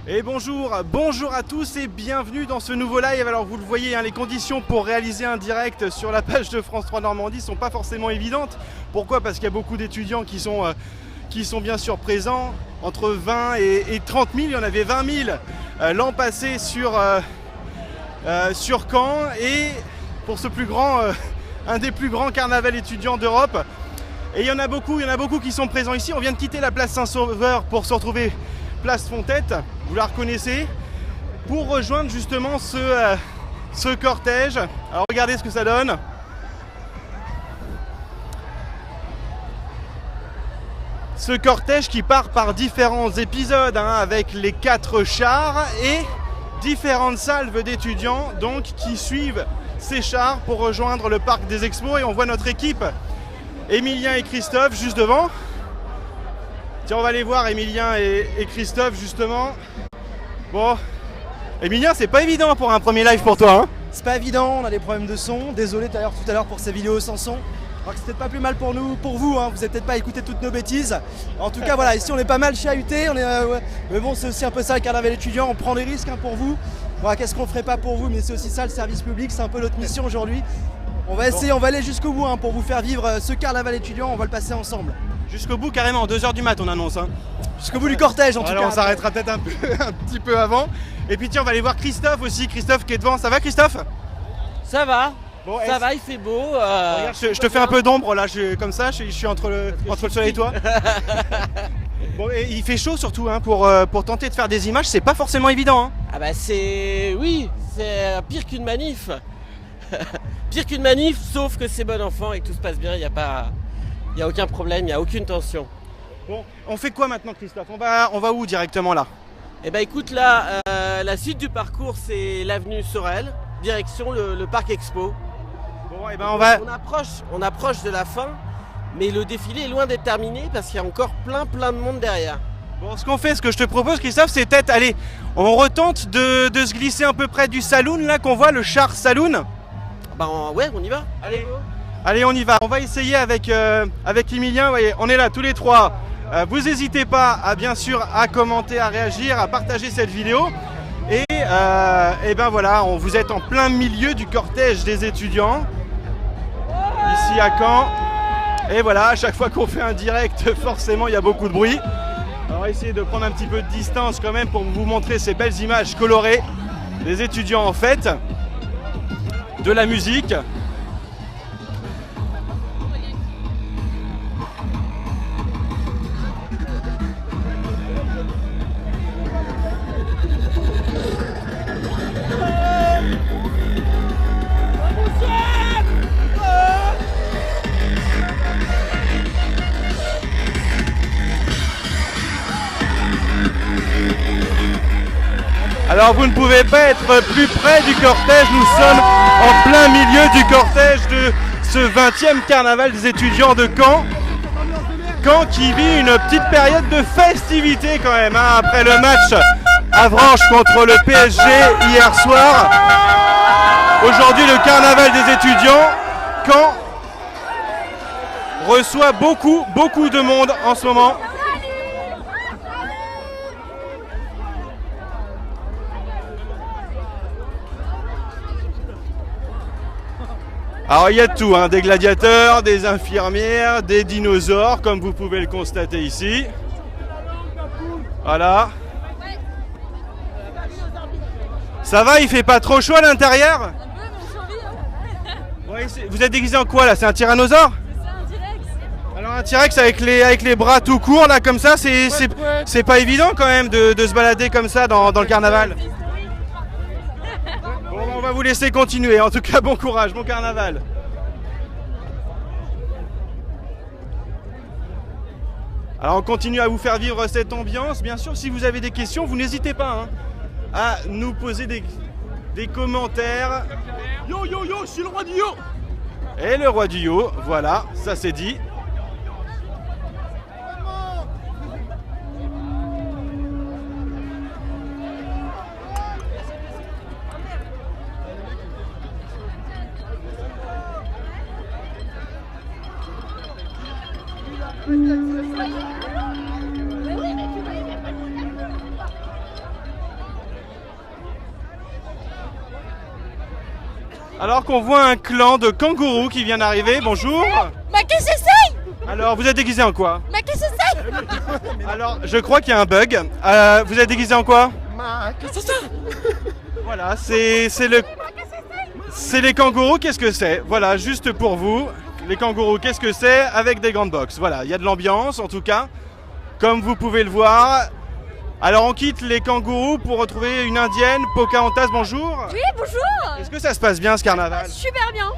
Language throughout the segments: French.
Et bonjour à tous et bienvenue dans ce nouveau live. Alors vous le voyez, les conditions pour réaliser un direct sur la page de France 3 Normandie sont pas forcément évidentes. Pourquoi? Parce qu'il y a beaucoup d'étudiants qui sont bien sûr présents. Entre 20 et 30 000, il y en avait 20 000 l'an passé sur Caen. Et pour ce plus grand, un des plus grands carnavals étudiants d'Europe. Et il y en a beaucoup qui sont présents ici. On vient de quitter la place Saint-Sauveur pour se retrouver place Fontette, vous la reconnaissez, pour rejoindre justement ce cortège. Alors regardez ce que ça donne. Ce cortège qui part par différents épisodes, avec les 4 chars et différentes salves d'étudiants donc qui suivent ces chars pour rejoindre le parc des expos. Et on voit notre équipe, Emilien et Christophe, juste devant. Tiens, on va aller voir Emilien et Christophe justement. Bon, Emilien, c'est pas évident pour un premier live pour toi, hein? C'est pas évident, on a des problèmes de son. Désolé tout à l'heure pour ces vidéos sans son. Alors que c'est peut-être pas plus mal pour vous, vous avez peut-être pas écouté toutes nos bêtises. En tout cas, voilà, ici on est pas mal chahuté. Mais bon, c'est aussi un peu ça le carnaval étudiant, on prend des risques pour vous. Voilà, qu'est-ce qu'on ferait pas pour vous, mais c'est aussi ça le service public, c'est un peu notre mission aujourd'hui. On va essayer, on va aller jusqu'au bout pour vous faire vivre ce carnaval étudiant, on va le passer ensemble. Jusqu'au bout, carrément, 2h du mat on annonce. Jusqu'au bout du cortège en tout cas. On s'arrêtera peut-être un petit peu avant. Et puis tiens, on va aller voir Christophe aussi. Christophe qui est devant. Ça va, Christophe? Ça va. Bon, ça va, il fait beau. Regarde, je te fais un peu d'ombre là, comme ça, je suis entre le soleil et toi. Bon, et il fait chaud surtout pour tenter de faire des images, c'est pas forcément évident. Ah bah c'est pire qu'une manif. Pire qu'une manif, sauf que c'est bon enfant et que tout se passe bien, il n'y a aucun problème, il n'y a aucune tension. Bon, on fait quoi maintenant, Christophe? On va où directement là? Eh ben écoute, là, la suite du parcours, c'est l'avenue Sorel, direction le parc Expo. Bon, et ben on approche de la fin, mais le défilé est loin d'être terminé parce qu'il y a encore plein de monde derrière. Bon, ce que je te propose, Christophe, c'est peut-être, allez, on retente de se glisser un peu près du saloon, là, qu'on voit, le char saloon. Bah ouais, on y va. Allez, on y va. On va essayer avec Emilien. Vous voyez, on est là tous les trois. Vous n'hésitez pas bien sûr à commenter, à réagir, à partager cette vidéo. Et ben voilà, vous êtes en plein milieu du cortège des étudiants ici à Caen. Et voilà, à chaque fois qu'on fait un direct, forcément il y a beaucoup de bruit. Alors on va essayer de prendre un petit peu de distance quand même pour vous montrer ces belles images colorées des étudiants en fête, de la musique. Alors vous ne pouvez pas être plus près du cortège, nous sommes en plein milieu du cortège de ce 20e carnaval des étudiants de Caen. Caen qui vit une petite période de festivité quand même, après le match Avranches contre le PSG hier soir. Aujourd'hui le carnaval des étudiants, Caen reçoit beaucoup de monde en ce moment. Alors il y a de tout, des gladiateurs, des infirmières, des dinosaures, comme vous pouvez le constater ici. Voilà. Ça va, il fait pas trop chaud à l'intérieur? Vous êtes déguisé en quoi là? C'est un tyrannosaure? C'est un T-Rex. Alors un T-Rex avec les bras tout courts là comme ça, c'est pas évident quand même de se balader comme ça dans le carnaval. On va vous laisser continuer. En tout cas, bon courage, bon carnaval. Alors, on continue à vous faire vivre cette ambiance. Bien sûr, si vous avez des questions, vous n'hésitez pas à nous poser des commentaires. Yo, je suis le roi du yo! Et le roi du yo, voilà, ça c'est dit. Alors qu'on voit un clan de kangourous qui vient d'arriver. Bonjour. Mais qu'est-ce que c'est? Alors, vous êtes déguisé en quoi? Mais qu'est-ce que c'est? Alors, je crois qu'il y a un bug. Vous êtes déguisé en quoi? Qu'est-ce que c'est? Voilà, c'est les kangourous. Qu'est-ce que c'est? Voilà, juste pour vous. Les kangourous, qu'est-ce que c'est? Avec des grandes box. Voilà, il y a de l'ambiance en tout cas. Comme vous pouvez le voir. Alors, on quitte les kangourous pour retrouver une indienne. Pocahontas, bonjour. Oui, bonjour. Est-ce que ça se passe bien ce carnaval? Super bien.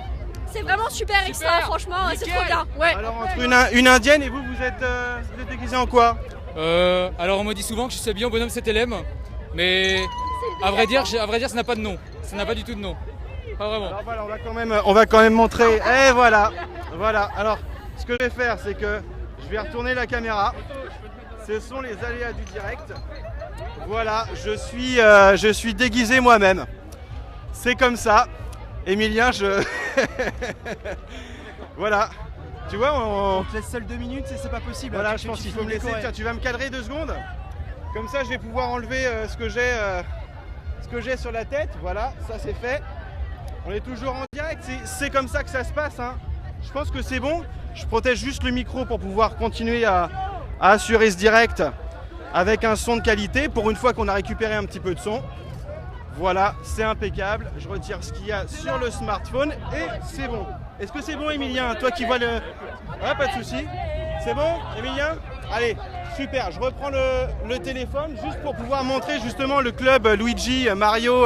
C'est vraiment super extra, franchement, c'est trop bien. Ouais. Alors, entre une indienne et vous, vous êtes déguisé en quoi? Alors on me dit souvent que je suis habillé en bonhomme 7LM, mais à vrai dire, ça n'a pas de nom. Ça n'a pas du tout de nom. Pas vraiment. Alors voilà, on va quand même montrer. Et voilà, voilà. Alors, ce que je vais faire, c'est que je vais retourner la caméra. Ce sont les aléas du direct. Voilà, je suis déguisé moi-même. C'est comme ça. Emilien, voilà. Tu vois, On te laisse seul 2 minutes, c'est pas possible. Voilà, je pense qu'il faut me laisser. Tiens, tu vas me cadrer 2 secondes. Comme ça, je vais pouvoir enlever ce que j'ai sur la tête. Voilà, ça c'est fait. On est toujours en direct. C'est comme ça que ça se passe. Hein. Je pense que c'est bon. Je protège juste le micro pour pouvoir continuer à assurer ce direct avec un son de qualité. Pour une fois qu'on a récupéré un petit peu de son. Voilà, c'est impeccable. Je retire ce qu'il y a sur le smartphone et c'est bon. Est-ce que c'est bon, Emilien? Toi qui vois le... Ouais, pas de souci. C'est bon, Emilien? Allez, super. Je reprends le téléphone juste pour pouvoir montrer justement le club Luigi, Mario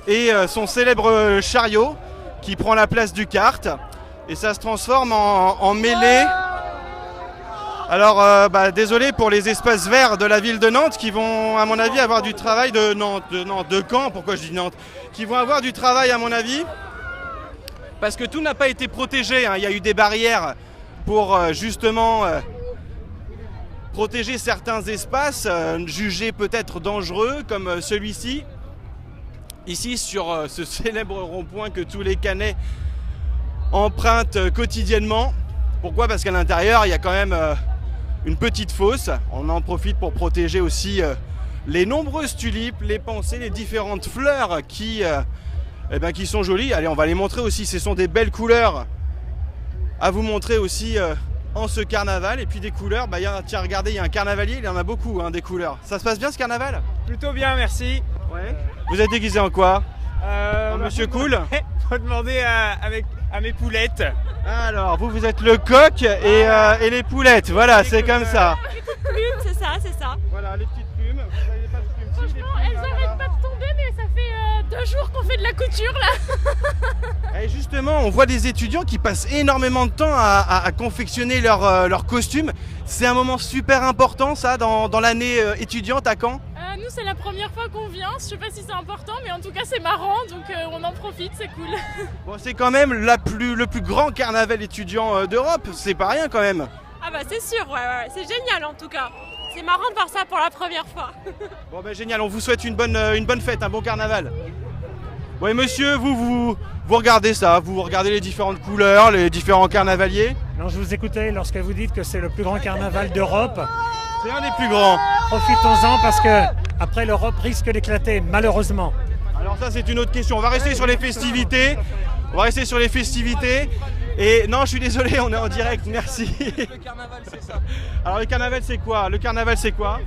et son célèbre chariot qui prend la place du kart. Et ça se transforme en mêlée. Alors, désolé pour les espaces verts de la ville de Nantes qui vont, à mon avis, avoir du travail de Caen, pourquoi je dis Nantes, qui vont avoir du travail, à mon avis, parce que tout n'a pas été protégé. Hein. Il y a eu des barrières pour justement protéger certains espaces jugés peut-être dangereux, comme celui-ci. Ici, sur ce célèbre rond-point que tous les Canets empruntent quotidiennement. Pourquoi? Parce qu'à l'intérieur, il y a quand même une petite fosse. On en profite pour protéger aussi les nombreuses tulipes, les pensées, les différentes fleurs qui sont jolies. Allez, on va les montrer aussi. Ce sont des belles couleurs à vous montrer aussi en ce carnaval. Et puis des couleurs, tiens, regardez, il y a un carnavalier, il y en a beaucoup, hein, des couleurs. Ça se passe bien ce carnaval? Plutôt bien, merci. Ouais. Vous êtes déguisé en quoi? Monsieur Cool? Faut demander à mes poulettes. Alors, vous êtes le coq et les poulettes, voilà, c'est comme ça. Les petites plumes, c'est ça. Voilà, les petites plumes, vous n'avez pas de plumes. Franchement, elles arrêtent pas de tomber, mais ça fait 2 jours qu'on fait de la couture là. Et justement, on voit des étudiants qui passent énormément de temps à confectionner leurs costumes. C'est un moment super important, ça, dans l'année étudiante à Caen. Nous, c'est la première fois qu'on vient. Je sais pas si c'est important, mais en tout cas, c'est marrant, donc on en profite, c'est cool. Bon, c'est quand même le plus grand carnaval étudiant d'Europe. C'est pas rien quand même. Ah bah c'est sûr, ouais, c'est génial en tout cas. C'est marrant de voir ça pour la première fois. Bon, génial. On vous souhaite une bonne fête, un bon carnaval. Bon, et monsieur, vous regardez ça, vous regardez les différentes couleurs, les différents carnavaliers. Non, je vous écoutais lorsque vous dites que c'est le plus grand carnaval d'Europe. C'est un des plus grands. Profitons-en parce que après l'Europe risque d'éclater, malheureusement. Alors ça, c'est une autre question. On va rester sur les festivités. Et non, je suis désolé, on est en direct, merci. Le carnaval, c'est ça. Alors le carnaval, c'est quoi? Le carnaval, c'est quoi?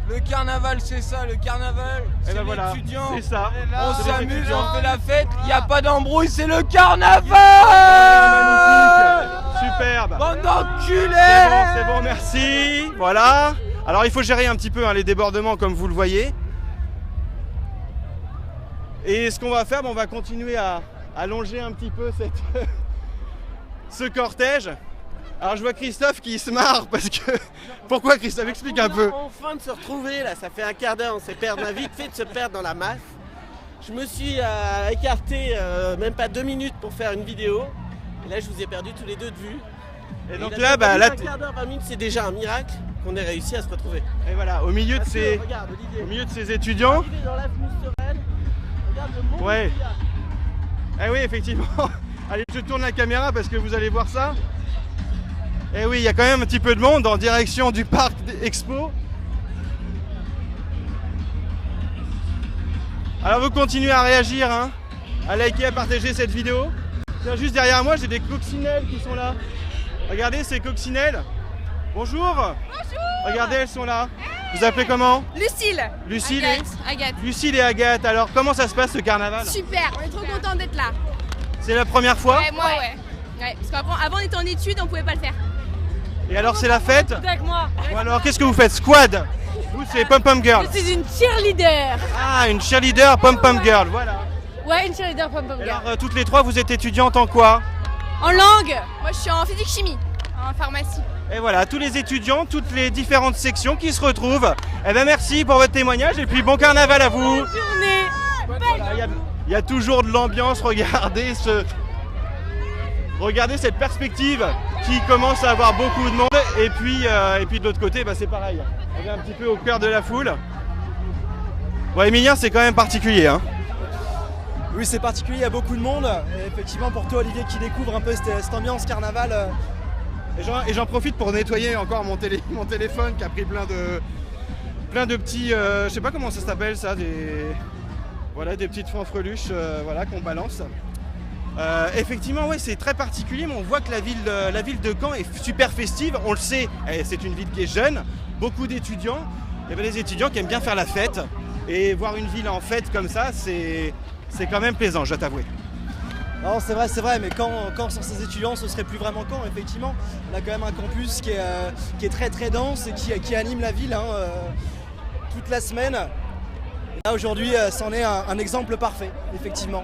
Le carnaval, c'est ça. Le carnaval, c'est voilà, l'étudiant. c'est ça. On C'est les s'amuse, étudiants. on fait la fête. Il n'y a pas d'embrouille, c'est le carnaval. Magnifique, superbe. Bande d'enculés. C'est bon, merci. Voilà. Alors il faut gérer un petit peu les débordements comme vous le voyez. Et ce qu'on va faire, on va continuer à allonger un petit peu ce cortège. Alors je vois Christophe qui se marre parce que... Pourquoi Christophe? Explique un peu. Enfin de se retrouver là, ça fait un quart d'heure, on a vite fait de se perdre dans la masse. Je me suis écarté même pas 2 minutes pour faire une vidéo. Et là je vous ai perdu tous les deux de vue. Et donc il a là, fallu un quart d'heure, 20 minutes, c'est déjà un miracle qu'on ait réussi à se retrouver. Et voilà, au milieu de Parce que, ces... regarde, Olivier, Au milieu de ces étudiants. arrivé dans l'avenue Sorel, regarde le monde Ouais. qu'il y a. Eh oui, effectivement. Allez, je tourne la caméra parce que vous allez voir ça. Eh oui, il y a quand même un petit peu de monde en direction du parc Expo. Alors vous continuez à réagir, hein. à liker, à partager cette vidéo. Tiens, juste derrière moi, j'ai des coccinelles qui sont là. Regardez ces coccinelles. Bonjour. Bonjour. Regardez, elles sont là. Vous appelez comment? Lucille. Lucille Agathe. Lucille et Agathe. Alors, comment ça se passe ce carnaval? Super, on est trop contents d'être là. C'est la première fois? Ouais, moi ouais. Parce qu'avant on était en études, on pouvait pas le faire. Et alors, c'est la fête? Avec moi. Bon, alors, qu'est-ce que vous faites? Squad? Vous, c'est Pom Pom Girl. Je suis une cheerleader. Ah, une cheerleader Pom Pom Girl, voilà. Ouais, une cheerleader pom-pom girl. Alors, toutes les trois, vous êtes étudiantes en quoi? En langue. Moi je suis en physique-chimie, en pharmacie. Et voilà, tous les étudiants, toutes les différentes sections qui se retrouvent. Eh ben merci pour votre témoignage et puis bon carnaval à vous. Journée. Il y a toujours de l'ambiance, regardez cette perspective qui commence à avoir beaucoup de monde. Et puis de l'autre côté, bah, c'est pareil. On est un petit peu au cœur de la foule. Bon, Emilien, c'est quand même particulier, hein. Oui, c'est particulier, il y a beaucoup de monde. Et effectivement, pour toi, Olivier, qui découvre un peu cette ambiance carnaval. Et j'en profite pour nettoyer encore mon téléphone qui a pris plein de petits, je sais pas comment ça s'appelle ça, des petites fanfreluches voilà, qu'on balance. Effectivement, ouais, c'est très particulier, mais on voit que la ville de Caen est super festive, on le sait, c'est une ville qui est jeune, beaucoup d'étudiants, il y avait des étudiants qui aiment bien faire la fête, et voir une ville en fête comme ça, c'est quand même plaisant, je dois t'avouer. Non, c'est vrai, mais quand sans ces étudiants, ce serait plus vraiment Caen, effectivement. On a quand même un campus qui est très très dense et qui anime la ville toute la semaine. Et là, aujourd'hui, c'en est un exemple parfait, effectivement.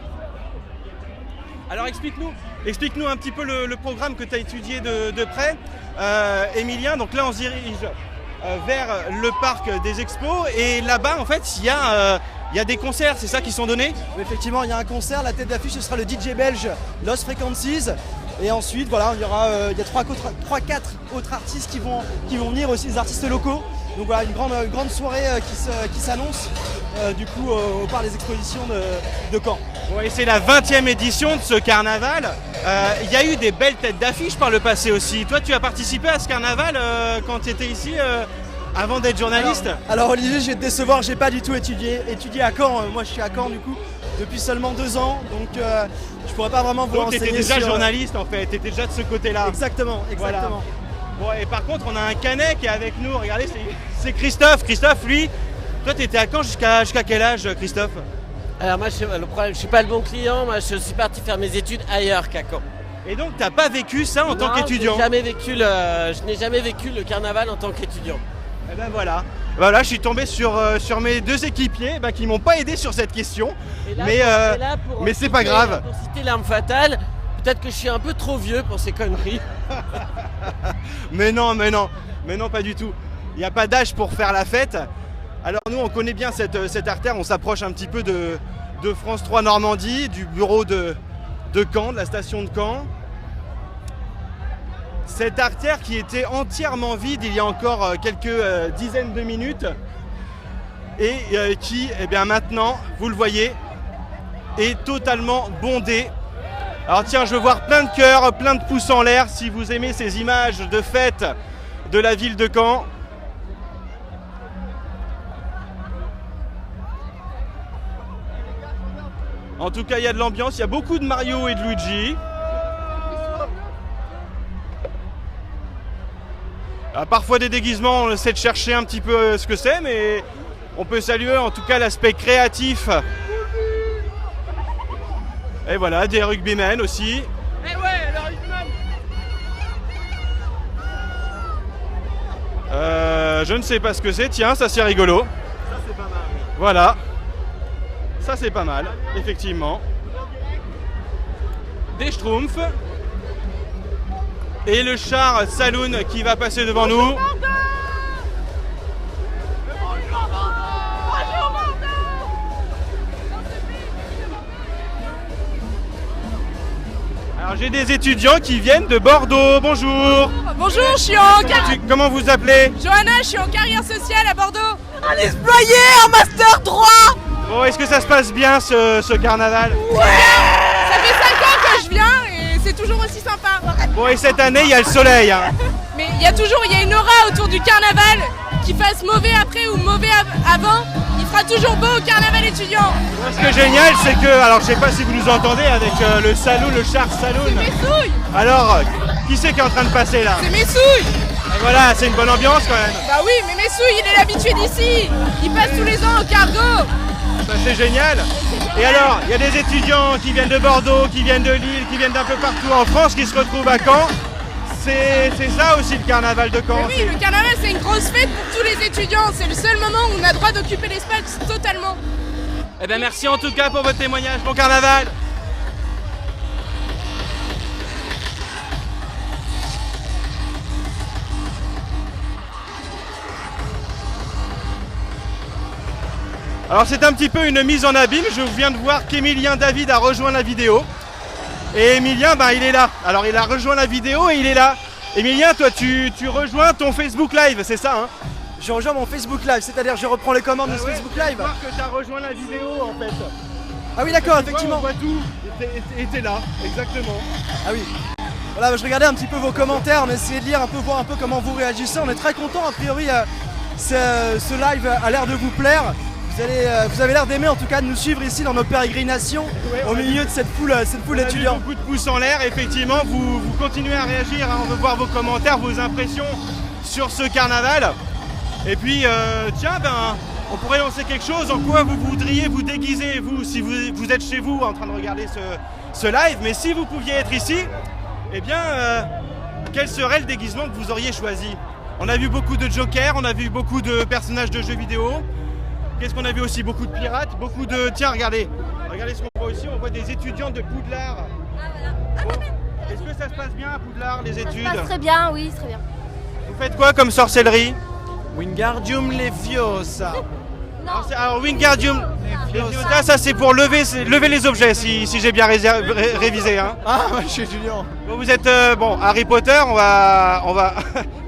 Alors explique-nous un petit peu le programme que tu as étudié de près. Emilien, donc là on se dirige vers le parc des expos et là-bas en fait il y a des concerts, c'est ça qui sont donnés? Effectivement, il y a un concert, la tête d'affiche ce sera le DJ belge Lost Frequencies. Et ensuite, voilà, il y a 3-4 autres artistes qui vont venir aussi, des artistes locaux. Donc voilà, une grande soirée qui s'annonce du coup au parc des expositions de Caen. Ouais, c'est la 20e édition de ce carnaval. Il y a eu des belles têtes d'affiche par le passé aussi. Toi, tu as participé à ce carnaval quand tu étais ici avant d'être journaliste? Alors Olivier, je vais te décevoir, j'ai pas du tout étudié à Caen. Moi, je suis à Caen du coup depuis seulement 2 ans, donc je pourrais pas vraiment vous renseigner. Donc, tu étais déjà journaliste en fait, tu étais déjà de ce côté-là. Exactement. Voilà. Bon, et par contre, on a un Canet qui est avec nous. Regardez, c'est Christophe. Christophe, lui, toi, tu étais à Caen jusqu'à quel âge, Christophe? Alors moi, le problème, je suis pas le bon client. Moi, je suis parti faire mes études ailleurs qu'à Caen. Et donc, t'as pas vécu ça en tant qu'étudiant? Je n'ai jamais vécu le carnaval en tant qu'étudiant. Et ben voilà. Voilà, je suis tombé sur mes 2 équipiers qui m'ont pas aidé sur cette question. Mais c'est pas grave. Pour citer l'arme fatale, peut-être que je suis un peu trop vieux pour ces conneries. Mais non, pas du tout. Il n'y a pas d'âge pour faire la fête. Alors nous, on connaît bien cette artère, on s'approche un petit peu de France 3 Normandie, du bureau de Caen, de la station de Caen. Cette artère qui était entièrement vide il y a encore quelques dizaines de minutes et qui, eh bien maintenant, vous le voyez, est totalement bondée. Alors tiens, je veux voir plein de cœurs, plein de pouces en l'air si vous aimez ces images de fête de la ville de Caen. En tout cas, il y a de l'ambiance, il y a beaucoup de Mario et de Luigi. Alors, parfois des déguisements, on essaie de chercher un petit peu ce que c'est, mais on peut saluer en tout cas l'aspect créatif. Et voilà, des rugbymen aussi. Eh ouais, le rugbyman. Je ne sais pas ce que c'est, tiens, ça c'est rigolo. Ça, c'est pas mal. Voilà. Ça c'est pas mal, effectivement. Des schtroumpfs. Et le char Saloon qui va passer devant nous. Alors j'ai des étudiants qui viennent de Bordeaux. Bonjour. Bonjour, je suis en carrière. Comment vous appelez? Johanna, je suis en carrière sociale à Bordeaux. Un exployé, un master droit. Bon, est-ce que ça se passe bien ce carnaval? Ouais. Ça fait 5 ans que je viens et c'est toujours aussi sympa. Bon, et cette année il y a le soleil. Hein. Mais il y a une aura autour du carnaval, qu'il fasse mauvais après ou mauvais avant, il sera toujours beau au carnaval étudiant. Moi, ce qui est génial, c'est que, alors je sais pas si vous nous entendez avec le saloon, le Shark Saloon. C'est mes souilles. Alors, qui c'est qui est en train de passer là? C'est mes souilles. Et voilà, c'est une bonne ambiance quand même. Bah oui, mais mes souilles, il est l'habitué d'ici. Il passe tous les ans au cargo. Ça, c'est génial. Et alors, il y a des étudiants qui viennent de Bordeaux, qui viennent de Lille, qui viennent d'un peu partout en France, qui se retrouvent à Caen. C'est ça aussi le carnaval de Caen. Mais oui, le carnaval c'est une grosse fête pour tous les étudiants. C'est le seul moment où on a droit d'occuper l'espace totalement. Eh bien merci en tout cas pour votre témoignage. Bon carnaval. Alors c'est un petit peu une mise en abîme. Je viens de voir qu'Emilien David a rejoint la vidéo. Et Emilien, il est là. Alors il a rejoint la vidéo et il est là. Emilien, toi tu rejoins ton Facebook Live, c'est ça hein? Je rejoins mon Facebook Live, c'est-à-dire je reprends les commandes de ce ouais, Facebook Live. Je voir que tu as rejoint la vidéo en fait. Ah oui d'accord, effectivement. On voit tout. Et t'es là, exactement. Ah oui. Voilà, je regardais un petit peu vos commentaires, on a essayé de lire un peu, voir un peu comment vous réagissez. On est très content, a priori, ce live a l'air de vous plaire. Vous avez l'air d'aimer en tout cas de nous suivre ici dans nos pérégrinations au milieu de cette foule d'étudiants. Beaucoup de pouces en l'air, effectivement, vous continuez à réagir, hein, on veut voir vos commentaires, vos impressions sur ce carnaval. Et puis, tiens, on pourrait lancer quelque chose, en quoi vous voudriez vous déguiser, vous, si vous êtes chez vous en train de regarder ce live, mais si vous pouviez être ici, eh bien, quel serait le déguisement que vous auriez choisi? On a vu beaucoup de jokers, on a vu beaucoup de personnages de jeux vidéo. Qu'est-ce qu'on a vu aussi? Beaucoup de pirates, beaucoup de... Tiens, regardez ce qu'on voit ici, on voit des étudiants de Poudlard. Bon. Est-ce que ça se passe bien à Poudlard, les études? Ça se passe très bien, oui, très bien. Vous faites quoi comme sorcellerie? Wingardium Leviosa. Alors Wingardium Leviosa, ça c'est pour lever les objets, si j'ai bien révisé. Hein. Ah, je suis étudiant. Bon, vous êtes, Harry Potter, on va...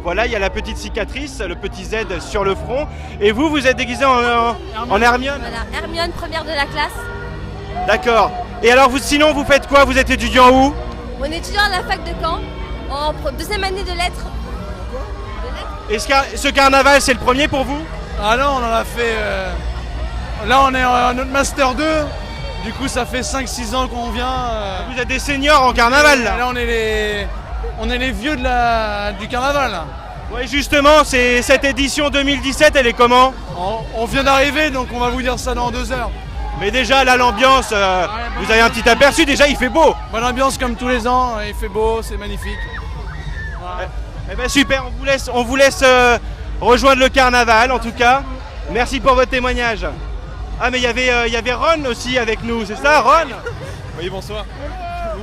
Voilà, il y a la petite cicatrice, le petit Z sur le front. Et vous êtes déguisé en Hermione? Voilà, Hermione, première de la classe. D'accord. Et alors, sinon, vous faites quoi? Vous êtes étudiant où? On est étudiant à la fac de Caen, en deuxième année de lettres. Et ce carnaval, c'est le premier pour vous? Ah non, on en a fait... Là, on est en notre Master 2. Du coup, ça fait 5-6 ans qu'on vient. Vous êtes des seniors en carnaval, là? Là, on est les vieux du carnaval. Là. Oui, justement, cette édition 2017, elle est comment? On vient d'arriver, donc on va vous dire ça dans 2 heures. Mais déjà, là, l'ambiance, vous avez un petit aperçu, déjà, il fait beau. Bonne ambiance comme tous les ans, il fait beau, c'est magnifique. Voilà. Eh ben super, on vous laisse rejoindre le carnaval, en tout cas. Merci pour votre témoignage. Ah, mais il y avait Ron aussi avec nous, c'est ça, Ron? Oui, bonsoir.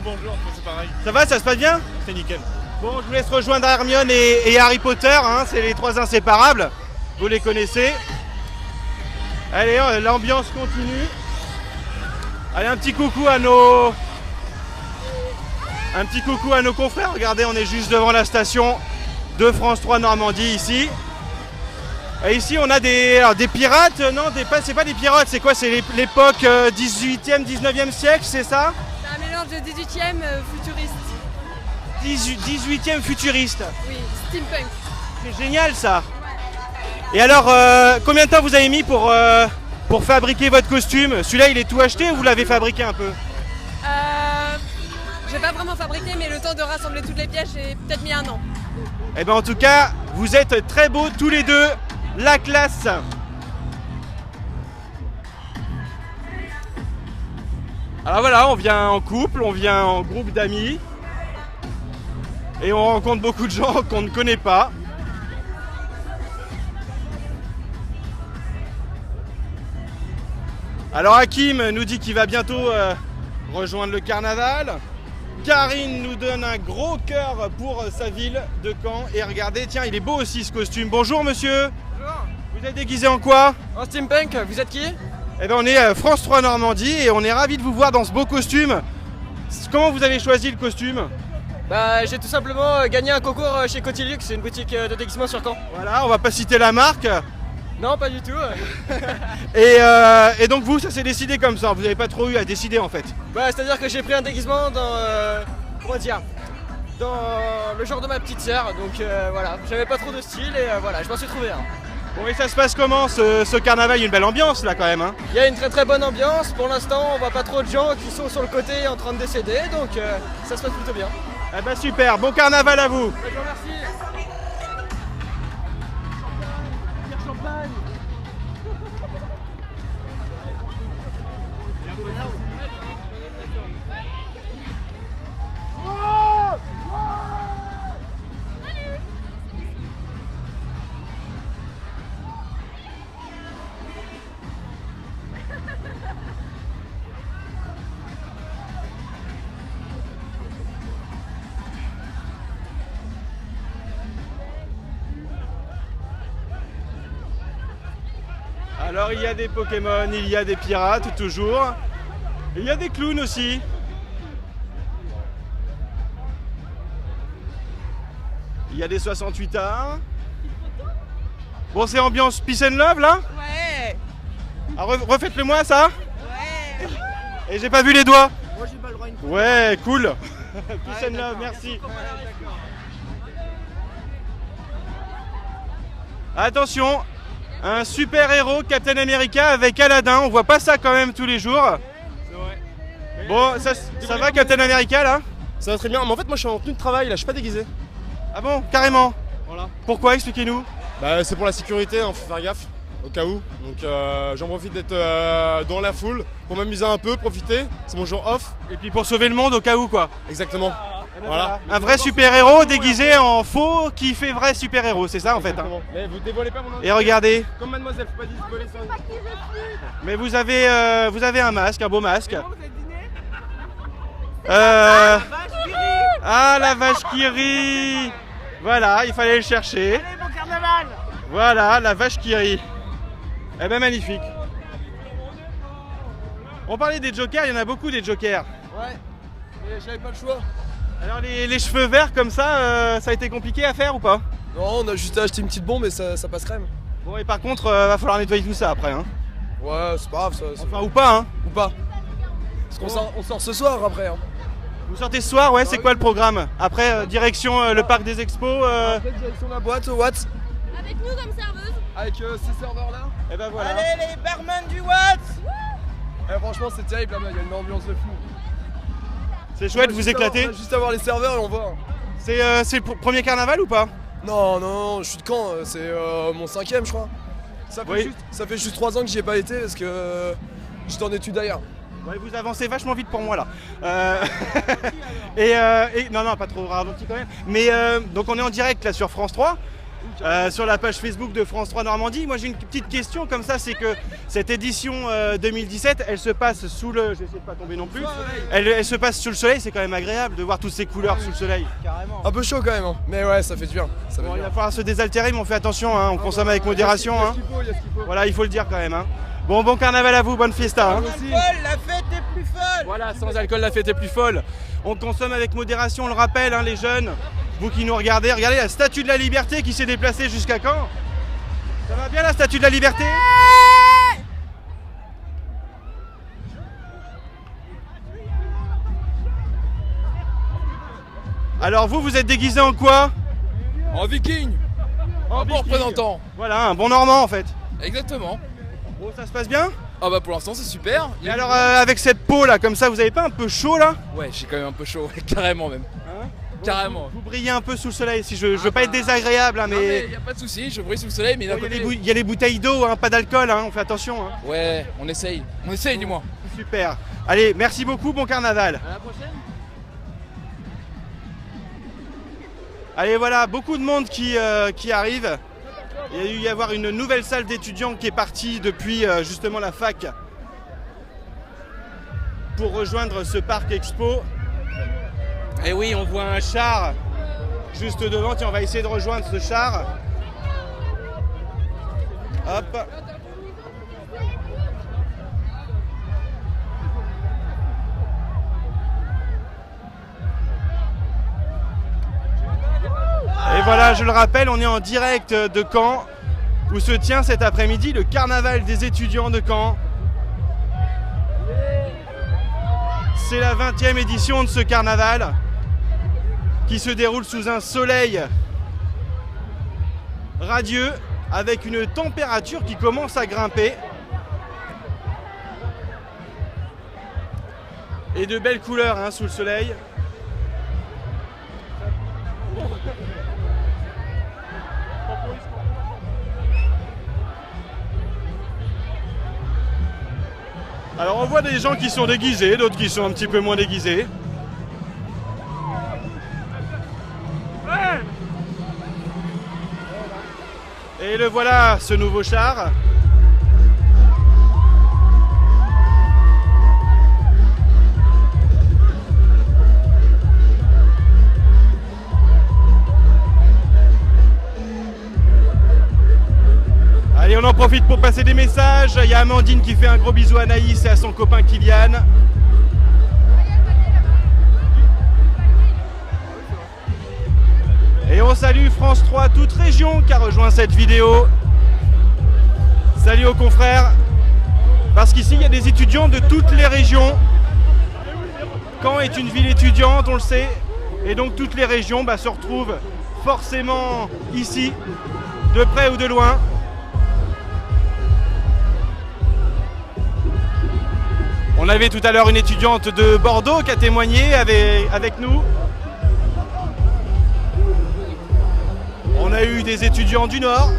Bonjour, c'est pareil. Ça va, ça se passe bien? C'est nickel. Bon, je vous laisse rejoindre Hermione et Harry Potter, hein, c'est les 3 inséparables. Vous les connaissez. Allez, l'ambiance continue. Allez, un petit coucou à nos confrères. Regardez, on est juste devant la station de France 3 Normandie ici. Et ici, on a des pirates. Non, c'est pas des pirates, c'est quoi? C'est l'époque 18e, 19e siècle, c'est ça? Un mélange de 18e futuriste. 18e futuriste. Oui, steampunk. C'est génial ça. Et alors, combien de temps vous avez mis pour fabriquer votre costume? Celui-là, il est tout acheté ou vous l'avez fabriqué un peu? J'ai pas vraiment fabriqué, mais le temps de rassembler toutes les pièces, j'ai peut-être mis 1 an. Eh bien en tout cas, vous êtes très beaux tous les deux. La classe. Alors voilà, on vient en couple, on vient en groupe d'amis. Et on rencontre beaucoup de gens qu'on ne connaît pas. Alors Hakim nous dit qu'il va bientôt rejoindre le carnaval. Karine nous donne un gros cœur pour sa ville de Caen. Et regardez, tiens, il est beau aussi ce costume. Bonjour monsieur. Bonjour. Vous êtes déguisé en quoi? En steampunk, vous êtes qui? Eh bien on est à France 3 Normandie et on est ravis de vous voir dans ce beau costume. Comment vous avez choisi le costume? Bah j'ai tout simplement gagné un concours chez Cotilux, c'est une boutique de déguisement sur Caen. Voilà, on va pas citer la marque. Non, pas du tout. Et donc vous, ça s'est décidé comme ça, vous n'avez pas trop eu à décider en fait? Bah c'est-à-dire que j'ai pris un déguisement dans... comment dire? Dans le genre de ma petite sœur, donc voilà, j'avais pas trop de style et voilà, je m'en suis trouvé un. Bon, et ça se passe comment ce carnaval? Il y a une belle ambiance là quand même, hein. Il y a une très très bonne ambiance. Pour l'instant, on voit pas trop de gens qui sont sur le côté en train de décéder, donc ça se passe plutôt bien. Eh ben super, bon carnaval à vous. Je vous remercie. Alors il y a des Pokémon, il y a des pirates toujours. Il y a des clowns aussi. Il y a des 68 arts. Bon, c'est ambiance peace and love là? Ouais. Ah, refaites-le moi ça? Ouais. Et j'ai pas vu les doigts. Moi j'ai pas le droit à une photo. Ouais, cool. Peace and love, merci. Attention, un super héros Captain America avec Aladdin. On voit pas ça quand même tous les jours. C'est vrai. Bon, ça va Captain America là? Ça va très bien, mais en fait moi je suis en tenue de travail là, je suis pas déguisé. Ah bon, carrément. Voilà. Pourquoi? Expliquez-nous. Bah c'est pour la sécurité, hein, faut faire gaffe, au cas où. Donc j'en profite d'être dans la foule pour m'amuser un peu, profiter. C'est mon jour off. Et puis pour sauver le monde au cas où quoi. Exactement. Voilà. Un vrai super-héros déguisé en faux qui fait vrai super-héros, c'est ça en fait. Hein. Mais vous dévoilez pas mon nom. Et regardez. Comme mademoiselle, faut pas dévoiler ça. Mais vous avez un masque, un beau masque. Ah la vache qui rit. Voilà, il fallait le chercher. Allez, bon carnaval. Voilà, la vache qui rit. Eh ben magnifique. On parlait des jokers, il y en a beaucoup des jokers. Ouais, mais j'avais pas le choix. Alors les cheveux verts comme ça a été compliqué à faire ou pas? Non, on a juste acheté une petite bombe et ça passe crème. Bon et par contre, va falloir nettoyer tout ça après. Hein. Ouais, c'est pas grave ça. Enfin ou pas hein. Ou pas. Parce qu'on on sort ce soir après. Hein. Vous sortez ce soir, ouais, c'est quoi le programme? Après, direction le parc des expos Après, direction la boîte au Watt. Avec nous comme serveuse. Avec ces serveurs là. Et ben voilà. Allez les barman du Watt. Franchement c'est terrible là-bas, il y a une ambiance de fou. C'est chouette, vous éclatez. On va juste avoir les serveurs et on voit. C'est le premier carnaval ou pas? Non, je suis de Caen, c'est mon 5ème je crois. Ça fait juste 3 ans que j'y ai pas été parce que j'étais en études ailleurs. Ouais, vous avancez vachement vite pour moi là. Non, pas trop ralenti quand même. Mais donc on est en direct là sur France 3. Sur la page Facebook de France 3 Normandie. Moi j'ai une petite question comme ça, c'est que cette édition 2017, elle se passe sous le... Je vais essayer de pas tomber non plus. Elle se passe sous le soleil, c'est quand même agréable de voir toutes ces couleurs sous le soleil. Carrément. Un peu chaud quand même, hein. Mais ouais, ça fait du bien. Bon, il va falloir se désaltérer, mais on fait attention, hein. On consomme avec modération. Hein. Il y a ce qu'il faut. Voilà, il faut le dire quand même. Hein. Bon carnaval à vous, bonne fiesta. Hein. La fête est plus folle. Voilà, sans alcool, la fête est plus folle. On consomme avec modération, on le rappelle, hein, les jeunes. Vous qui nous regardez la statue de la liberté qui s'est déplacée jusqu'à quand? Ça va bien la statue de la liberté? Alors vous êtes déguisé en quoi? En viking. En bon représentant. Voilà, un bon normand en fait. Exactement. Bon, ça se passe bien? Ah bah pour l'instant c'est super. Et alors avec cette peau là, comme ça, vous avez pas un peu chaud là? Ouais, j'ai quand même un peu chaud, carrément même. Hein? Carrément. Vous brillez un peu sous le soleil, si je veux pas être désagréable, hein, mais... Y a pas de souci, je brille sous le soleil, mais d'un côté... Il y a les bouteilles d'eau, hein, pas d'alcool, hein, on fait attention. Hein. Ouais, on essaye du moins. Super. Allez, merci beaucoup, bon carnaval. À la prochaine. Allez, voilà, beaucoup de monde qui arrive. Il y a dû y avoir une nouvelle salle d'étudiants qui est partie depuis justement la fac pour rejoindre ce parc expo. Et oui, on voit un char juste devant. Tiens, on va essayer de rejoindre ce char. Hop. Et voilà, je le rappelle, on est en direct de Caen, où se tient cet après-midi le carnaval des étudiants de Caen. C'est la 20e édition de ce carnaval qui se déroule sous un soleil radieux avec une température qui commence à grimper. Et de belles couleurs hein, sous le soleil. Alors on voit des gens qui sont déguisés, d'autres qui sont un petit peu moins déguisés. Et le voilà, ce nouveau char. Allez, on en profite pour passer des messages. Il y a Amandine qui fait un gros bisou à Naïs et à son copain Kylian. Et on salue France 3, toute région qui a rejoint cette vidéo. Salut aux confrères. Parce qu'ici, il y a des étudiants de toutes les régions. Caen est une ville étudiante, on le sait. Et donc toutes les régions se retrouvent forcément ici, de près ou de loin. On avait tout à l'heure une étudiante de Bordeaux qui a témoigné avec nous. On a eu des étudiants du Nord.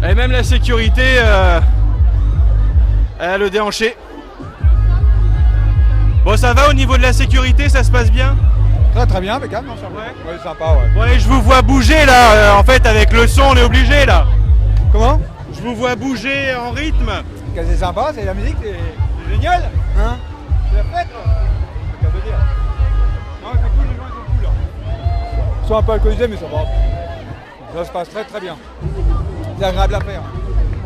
Et même la sécurité, elle a le déhanché. Bon, ça va au niveau de la sécurité, ça se passe bien? Très bien, impeccable, non, ça va. Ouais, sympa, ouais. Ouais, je vous vois bouger là, en fait avec le son on est obligé là. Comment? Je vous vois bouger en rythme. C'est sympa, c'est la musique, c'est génial. Hein? C'est la fête, c'est le cas de dire. Non, c'est cool, les gens ils sont cool là. Ils sont un peu alcoolisés, mais ça va. Ça se passe très bien. C'est agréable à faire.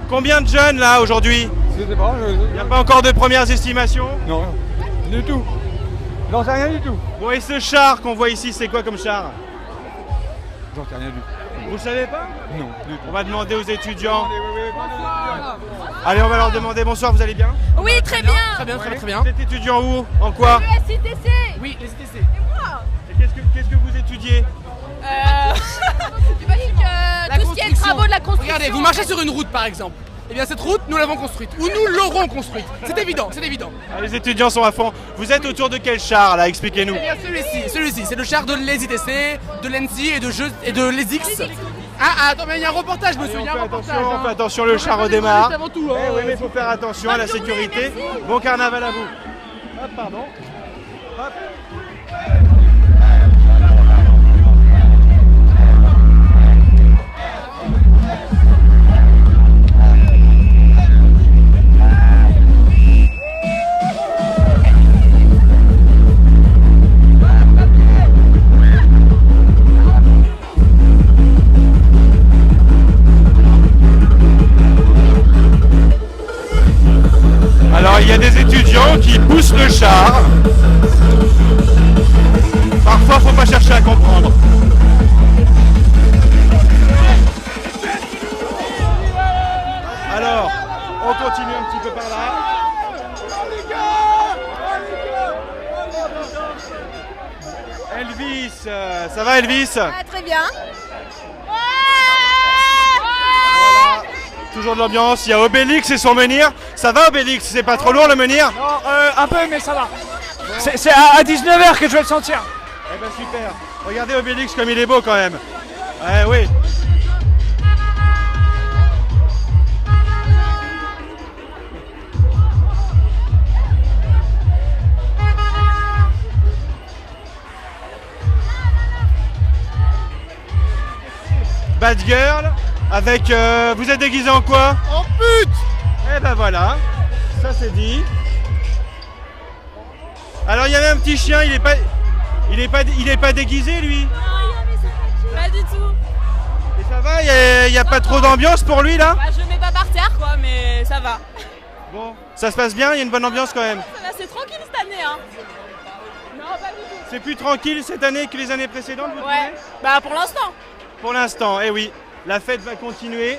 Combien de jeunes là aujourd'hui? Je sais pas. Il n'y a pas encore de premières estimations? Non, du tout. J'en sais rien du tout. Bon, et ce char qu'on voit ici, c'est quoi comme char? J'en sais rien du tout. Vous le savez pas? Non, du tout. On va demander aux étudiants. Allez, on va leur demander. Bonsoir, vous allez bien? Oui, très bien. Très bien, très bien. Vous êtes étudiant où? En quoi? Le SITC. Oui, les ITC. Et moi? Et qu'est-ce que vous étudiez? Tout ce qui est travaux de la construction. Regardez, vous marchez sur une route par exemple. Eh bien cette route, nous l'avons construite. Ou nous l'aurons construite. C'est évident, c'est évident. Ah, les étudiants sont à fond. Vous êtes autour de quel char là? Expliquez-nous. Eh bien celui-ci, c'est le char de l'ESITC, de l'ENSI et de l'ESIX. Ah, attends, mais il y a un reportage, monsieur, il y a un reportage. On fait attention, le char redémarre. Avant tout, Eh oui, mais il faut faire attention à la sécurité. Bon carnaval à vous. Hop, pardon. Hop. Alors il y a des étudiants qui poussent le char. Parfois faut pas chercher à comprendre. Alors, on continue un petit peu par là. Elvis, ça va Elvis? Très bien. Voilà, toujours de l'ambiance. Il y a Obélix et son menhir. Ça va Obélix? C'est pas trop lourd le menhir? Non, un peu, mais ça va. C'est à 19h que je vais le sentir. Eh ben super. Regardez Obélix comme il est beau quand même. Ouais, oui. Bad Girl avec... vous êtes déguisé en quoi? En pute. Eh ben voilà, ça c'est dit. Alors il y avait un petit chien, il est pas déguisé lui? Pas du tout. Et ça va, il y a pas trop d'ambiance pour lui là? Bah, je le mets pas par terre quoi, mais ça va. Bon, ça se passe bien, il y a une bonne ambiance quand même. Ça va, c'est tranquille cette année hein. Non, pas du tout. C'est plus tranquille cette année que les années précédentes, vous trouvez? Ouais, bah pour l'instant. Pour l'instant, eh oui. La fête va continuer.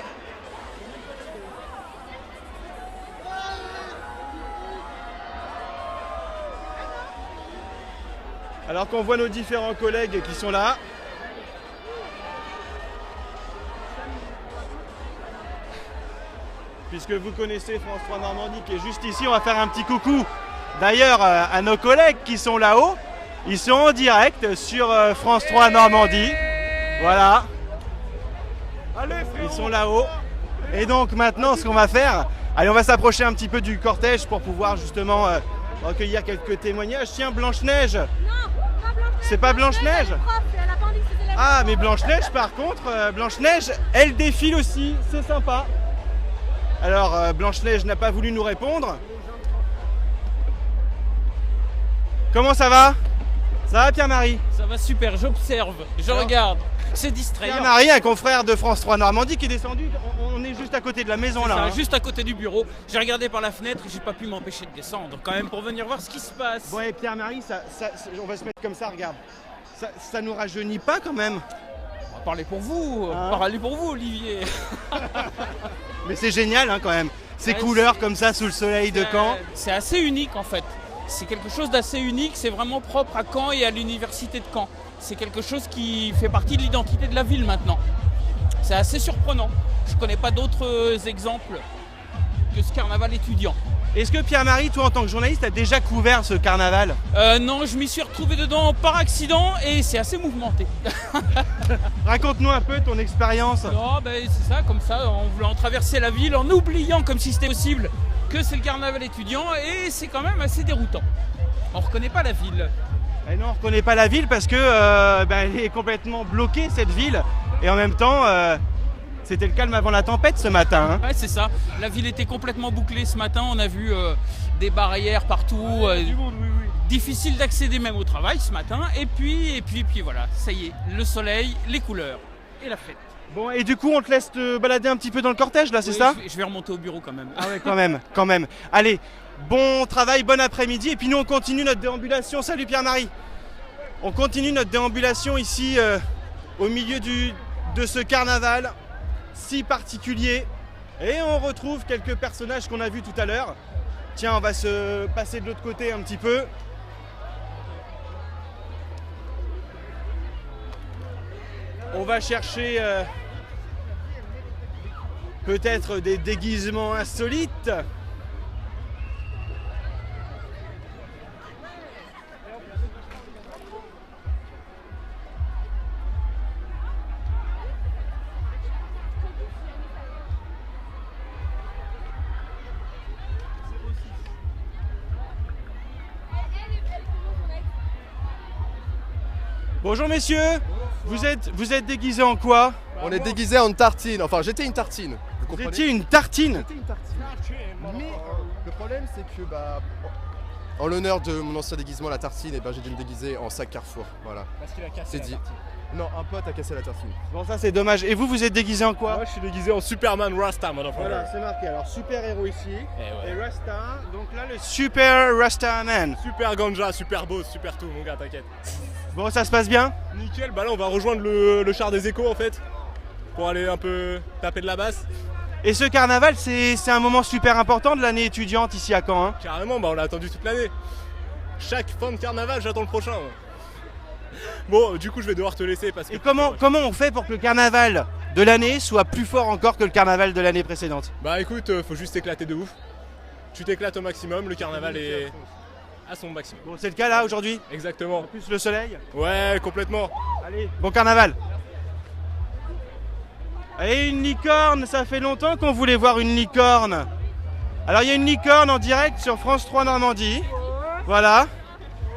Alors qu'on voit nos différents collègues qui sont là. Puisque vous connaissez France 3 Normandie qui est juste ici, on va faire un petit coucou d'ailleurs à nos collègues qui sont là-haut. Ils sont en direct sur France 3 Normandie. Voilà. Ils sont là-haut. Et donc maintenant ce qu'on va faire, allez, on va s'approcher un petit peu du cortège pour pouvoir justement recueillir quelques témoignages. Tiens, Blanche-Neige. C'est pas Blanche-Neige? Ah, mais Blanche-Neige par contre, Blanche-Neige, elle défile aussi, c'est sympa. Alors Blanche-Neige n'a pas voulu nous répondre. Comment ça va? Ça va Pierre-Marie? Ça va super, j'observe, je regarde, c'est distrayant. Pierre-Marie, un confrère de France 3 Normandie qui est descendu, on est juste à côté de la maison là. Ça, juste à côté du bureau, j'ai regardé par la fenêtre et j'ai pas pu m'empêcher de descendre quand même pour venir voir ce qui se passe. Bon et Pierre-Marie, on va se mettre comme ça, regarde. Ça nous rajeunit pas quand même? On va parler pour vous, parlez pour vous Olivier. Mais c'est génial hein, quand même, ces couleurs comme ça sous le soleil de Caen. C'est assez unique en fait. C'est quelque chose d'assez unique, c'est vraiment propre à Caen et à l'université de Caen. C'est quelque chose qui fait partie de l'identité de la ville maintenant. C'est assez surprenant. Je ne connais pas d'autres exemples que ce carnaval étudiant. Est-ce que Pierre-Marie, toi en tant que journaliste, as déjà couvert ce carnaval? Non, je m'y suis retrouvé dedans par accident et c'est assez mouvementé. Raconte-nous un peu ton expérience. Non, c'est ça, comme ça, en voulant traverser la ville, en oubliant comme si c'était possible que c'est le carnaval étudiant et c'est quand même assez déroutant. On ne reconnaît pas la ville. Et non, on ne reconnaît pas la ville parce que elle est complètement bloquée cette ville et en même temps c'était le calme avant la tempête ce matin. Hein. Ouais, c'est ça. La ville était complètement bouclée ce matin. On a vu des barrières partout. Difficile d'accéder même au travail ce matin. Et puis voilà, ça y est, le soleil, les couleurs et la fête. Bon, et du coup, on te laisse te balader un petit peu dans le cortège là, c'est ça? Je vais remonter au bureau quand même. Ah ouais, quand même. Allez, bon travail, bon après-midi. Et puis nous, on continue notre déambulation. Salut Pierre-Marie. On continue notre déambulation ici au milieu de ce carnaval si particulier. Et on retrouve quelques personnages qu'on a vus tout à l'heure. Tiens, on va se passer de l'autre côté un petit peu. On va chercher peut-être des déguisements insolites. Bonjour messieurs, vous êtes déguisés en quoi? On est déguisé en tartine, enfin j'étais une tartine. Vous étiez une tartine? J'étais une tartine. Mais le problème c'est que en l'honneur de mon ancien déguisement, la tartine, j'ai dû me déguiser en sac Carrefour. Voilà. Parce qu'il a cassé c'est la dit. tartine. Non, un pote a cassé la tartine. Bon ça c'est dommage. Et vous êtes déguisé en quoi? Moi je suis déguisé en Superman Rasta, Voilà, c'est marqué. Alors super héros ici. Et Rasta, donc là le Super Rasta Man. Super ganja, super boss, super tout mon gars, t'inquiète. Bon, ça se passe bien? Nickel, là on va rejoindre le char des échos en fait, pour aller un peu taper de la basse. Et ce carnaval, c'est un moment super important de l'année étudiante ici à Caen. Hein. Carrément, on l'a attendu toute l'année. Chaque fin de carnaval, j'attends le prochain. Ouais. Bon, du coup je vais devoir te laisser parce que... Et comment on fait pour que le carnaval de l'année soit plus fort encore que le carnaval de l'année précédente? Bah écoute, faut juste t'éclater de ouf. Tu t'éclates au maximum, le carnaval est... à son maximum. Bon, c'est le cas là aujourd'hui? Exactement. En plus le soleil? Ouais, complètement. Allez, bon carnaval. Et une licorne, ça fait longtemps qu'on voulait voir une licorne. Alors il y a une licorne en direct sur France 3 Normandie. Voilà.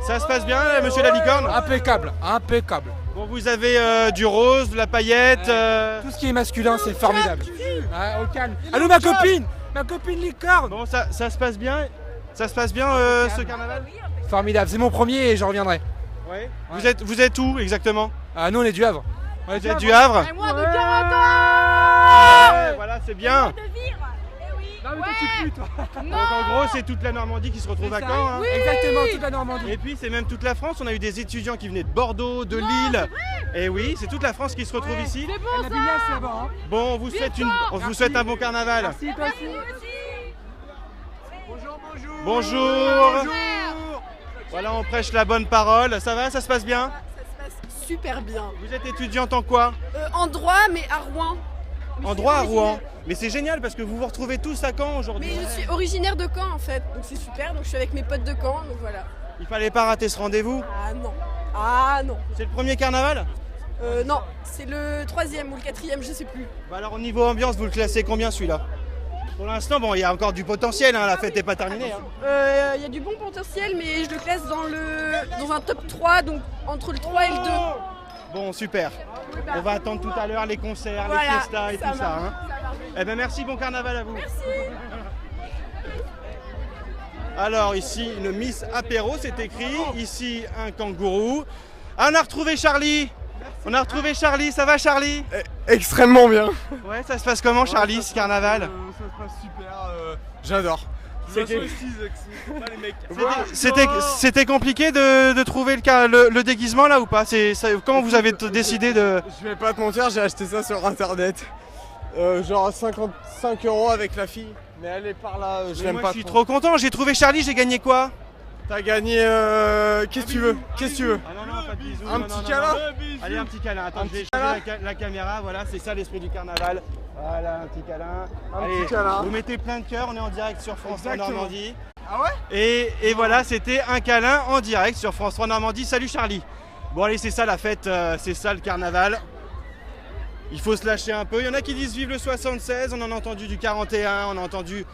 Ça se passe bien, monsieur la licorne? Impeccable, impeccable. Bon, vous avez du rose, de la paillette. Tout ce qui est masculin, c'est formidable. Au calme. Allô ma copine licorne. Bon, ça se passe bien. Ça se passe bien ce carnaval? Formidable, c'est mon premier et je reviendrai. Ouais. Vous êtes où exactement? Nous on est du Havre. Vous êtes du Havre? Et moi de 40 ans. Ouais, voilà, c'est bien. Non mais toi tu pues toi. Donc en gros, c'est toute la Normandie qui se retrouve à Caen. Hein. Oui. Exactement, toute la Normandie. Et puis c'est même toute la France. On a eu des étudiants qui venaient de Bordeaux, de Lille. Et oui, c'est toute la France qui se retrouve ici. C'est bon, la Bignasse là-bas. Hein. Bon, on vous souhaite un bon carnaval. Merci, toi aussi. Bonjour. Voilà, on prêche la bonne parole. Ça va, ça se passe bien? Ça se passe super bien. Vous êtes étudiante en quoi? En droit, mais à Rouen. En droit à Rouen. Mais c'est génial parce que vous vous retrouvez tous à Caen aujourd'hui. Mais je suis originaire de Caen en fait, donc c'est super. Donc je suis avec mes potes de Caen, donc voilà. Il fallait pas rater ce rendez-vous? Ah non. Ah non. C'est le premier carnaval? Non, c'est le 3e ou le 4e, je sais plus. Bah alors au niveau ambiance, vous le classez combien celui-là? Pour l'instant, bon, il y a encore du potentiel, hein, la fête n'est pas terminée. Hein. Il y a du bon potentiel, mais je le classe dans un top 3, donc entre le 3 et le 2. Bon, super. On va attendre tout à l'heure les concerts, Voilà, les fiestas et tout ça. Hein. Ça marche. Eh ben merci, bon carnaval à vous. Merci. Alors ici, une Miss Apéro, c'est écrit. Ici, un kangourou. Ah, on a retrouvé Charlie. On a retrouvé Charlie, ça va Charlie? Extrêmement bien. Ouais, ça se passe comment Charlie, ce carnaval? Ça se passe super, j'adore. C'était compliqué de trouver le déguisement là ou pas? Comment vous avez décidé de... Je vais pas te mentir, j'ai acheté ça sur internet. Genre à 55 € avec la fille. Mais elle est par là, je l'aime pas. Je suis trop content, j'ai trouvé Charlie, j'ai gagné quoi? T'as gagné... Qu'est-ce que tu veux? Qu'est-ce que tu veux? Ah non, non, pas de bisous. Un petit câlin? Allez, un petit câlin. Attends, je vais changer la caméra. Voilà, c'est ça l'esprit du carnaval. Voilà, un petit câlin. Allez, petit câlin. vous mettez plein de cœur, on est en direct sur France 3 Normandie. Ah ouais? Et voilà, c'était un câlin en direct sur France 3 Normandie. Salut Charlie. Bon allez, c'est ça la fête, c'est ça le carnaval. Il faut se lâcher un peu. Il y en a qui disent vive le 76, on en a entendu du 41, on a entendu